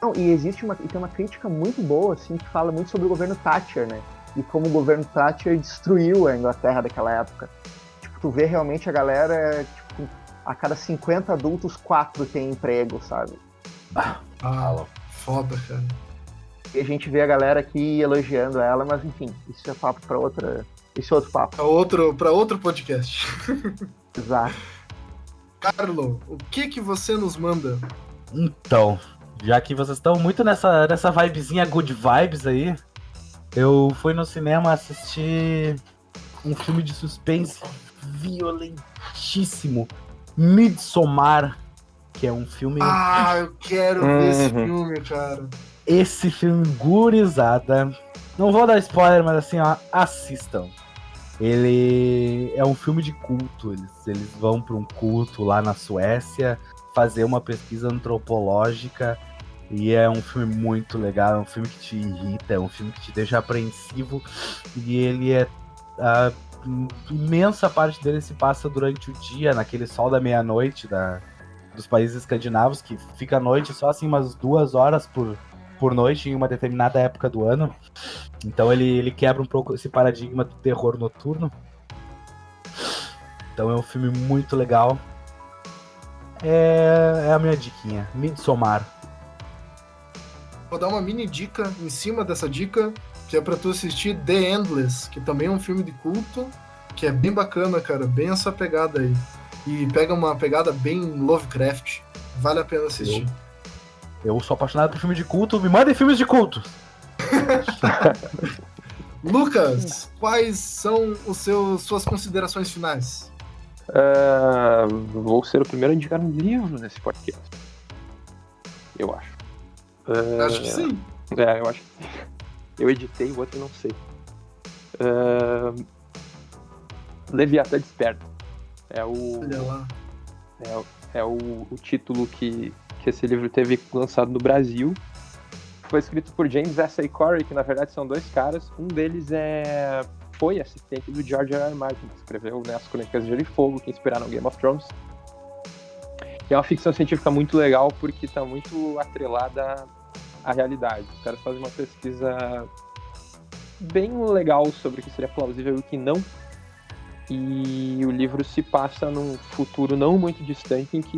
Não, e tem uma crítica muito boa, assim, que fala muito sobre o governo Thatcher, né? E como o governo Thatcher destruiu a Inglaterra daquela época. Tipo, tu vê realmente a galera, tipo, a cada 50 adultos, 4 têm emprego, sabe? Foda, cara. E a gente vê a galera aqui elogiando ela, mas enfim, isso é papo pra outra. Esse é outro papo. Para outro podcast. Exato. Carlo, o que você nos manda? Então, já que vocês estão muito nessa vibezinha good vibes aí, eu fui no cinema assistir um filme de suspense violentíssimo, Midsommar, que é um filme... Eu quero ver esse filme, cara. Esse filme, gurizada, não vou dar spoiler, mas assim, ó, assistam. Ele é um filme de culto, eles vão para um culto lá na Suécia, fazer uma pesquisa antropológica, e é um filme muito legal, é um filme que te irrita, é um filme que te deixa apreensivo, e ele é... A imensa parte dele se passa durante o dia, naquele sol da meia-noite dos países escandinavos, que fica à noite só assim umas 2 horas por noite em uma determinada época do ano. Então ele quebra um pouco esse paradigma do terror noturno. Então é um filme muito legal. É a minha diquinha, Midsommar. Vou dar uma mini dica em cima dessa dica, que é pra tu assistir The Endless, que também é um filme de culto, que é bem bacana, cara, bem essa pegada aí. E pega uma pegada bem Lovecraft. Vale a pena assistir. Eu sou apaixonado por filme de culto, me mandem filmes de culto! Lucas, quais são suas considerações finais? Vou ser o primeiro a indicar um livro nesse podcast. Eu acho. Acho que sim. Eu acho que eu editei, o outro não sei. Leviatã Desperta. Olha lá. É o título que esse livro teve lançado no Brasil. Foi escrito por James S. A. Corey, que na verdade são 2 caras. Um deles foi assistente do George R. R. Martin, que escreveu, né, As Crônicas de Gelo e Fogo, que inspiraram Game of Thrones. E é uma ficção científica muito legal, porque está muito atrelada à realidade. Os caras fazem uma pesquisa bem legal sobre o que seria plausível e o que não. E o livro se passa num futuro não muito distante, em que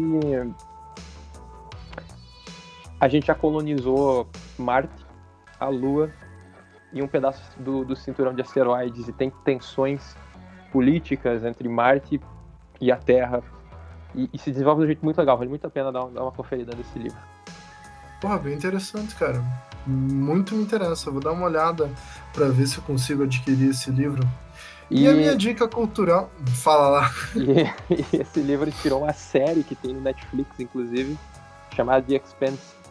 a gente já colonizou Marte, a Lua e um pedaço do cinturão de asteroides, e tem tensões políticas entre Marte e a Terra, e se desenvolve de um jeito muito legal. Vale muito a pena dar uma conferida nesse livro. Porra, bem interessante, cara. Muito me interessa. Eu vou dar uma olhada pra ver se eu consigo adquirir esse livro. E a minha dica cultural... Fala lá. E esse livro inspirou uma série que tem no Netflix, inclusive, chamada The Expanse.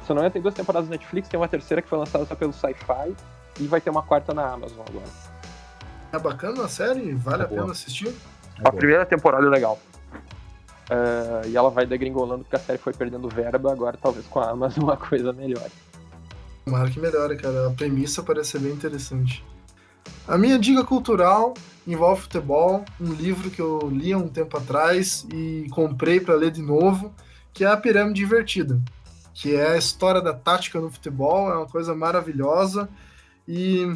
Se eu não me engano, tem 2 temporadas no Netflix, tem uma terceira que foi lançada só pelo Sci-Fi, e vai ter uma 4ª na Amazon agora. É bacana a série? Vale a pena assistir? A primeira temporada é legal. E ela vai degringolando porque a série foi perdendo verba, agora talvez com a Amazon uma coisa melhore. Tomara que melhore, cara. A premissa parece ser bem interessante. A minha dica cultural envolve futebol, um livro que eu li há um tempo atrás e comprei para ler de novo, que é A Pirâmide Invertida, que é a história da tática no futebol. É uma coisa maravilhosa e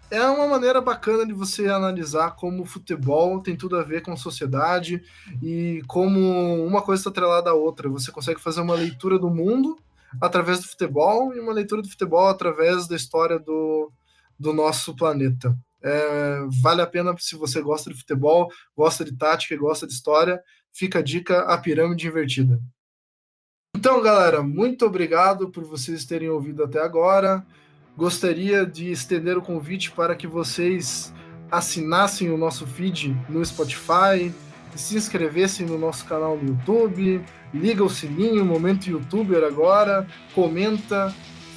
é uma maneira bacana de você analisar como o futebol tem tudo a ver com a sociedade e como uma coisa está atrelada à outra. Você consegue fazer uma leitura do mundo através do futebol e uma leitura do futebol através da história do nosso planeta. Vale a pena se você gosta de futebol, gosta de tática e gosta de história. Fica a dica, A Pirâmide Invertida. Então, galera, muito obrigado por vocês terem ouvido até agora. Gostaria de estender o convite para que vocês assinassem o nosso feed no Spotify, se inscrevessem no nosso canal no YouTube, liga o sininho, momento youtuber agora, comenta,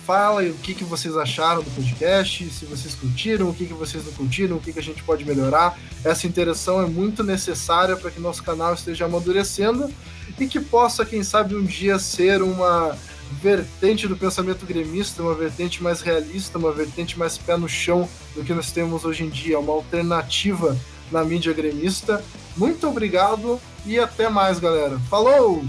fala o que vocês acharam do podcast, se vocês curtiram, o que vocês não curtiram, o que a gente pode melhorar. Essa interação é muito necessária para que nosso canal esteja amadurecendo e que possa, quem sabe, um dia ser uma vertente do pensamento gremista, uma vertente mais realista, uma vertente mais pé no chão do que nós temos hoje em dia, uma alternativa na mídia gremista. Muito obrigado e até mais, galera. Falou!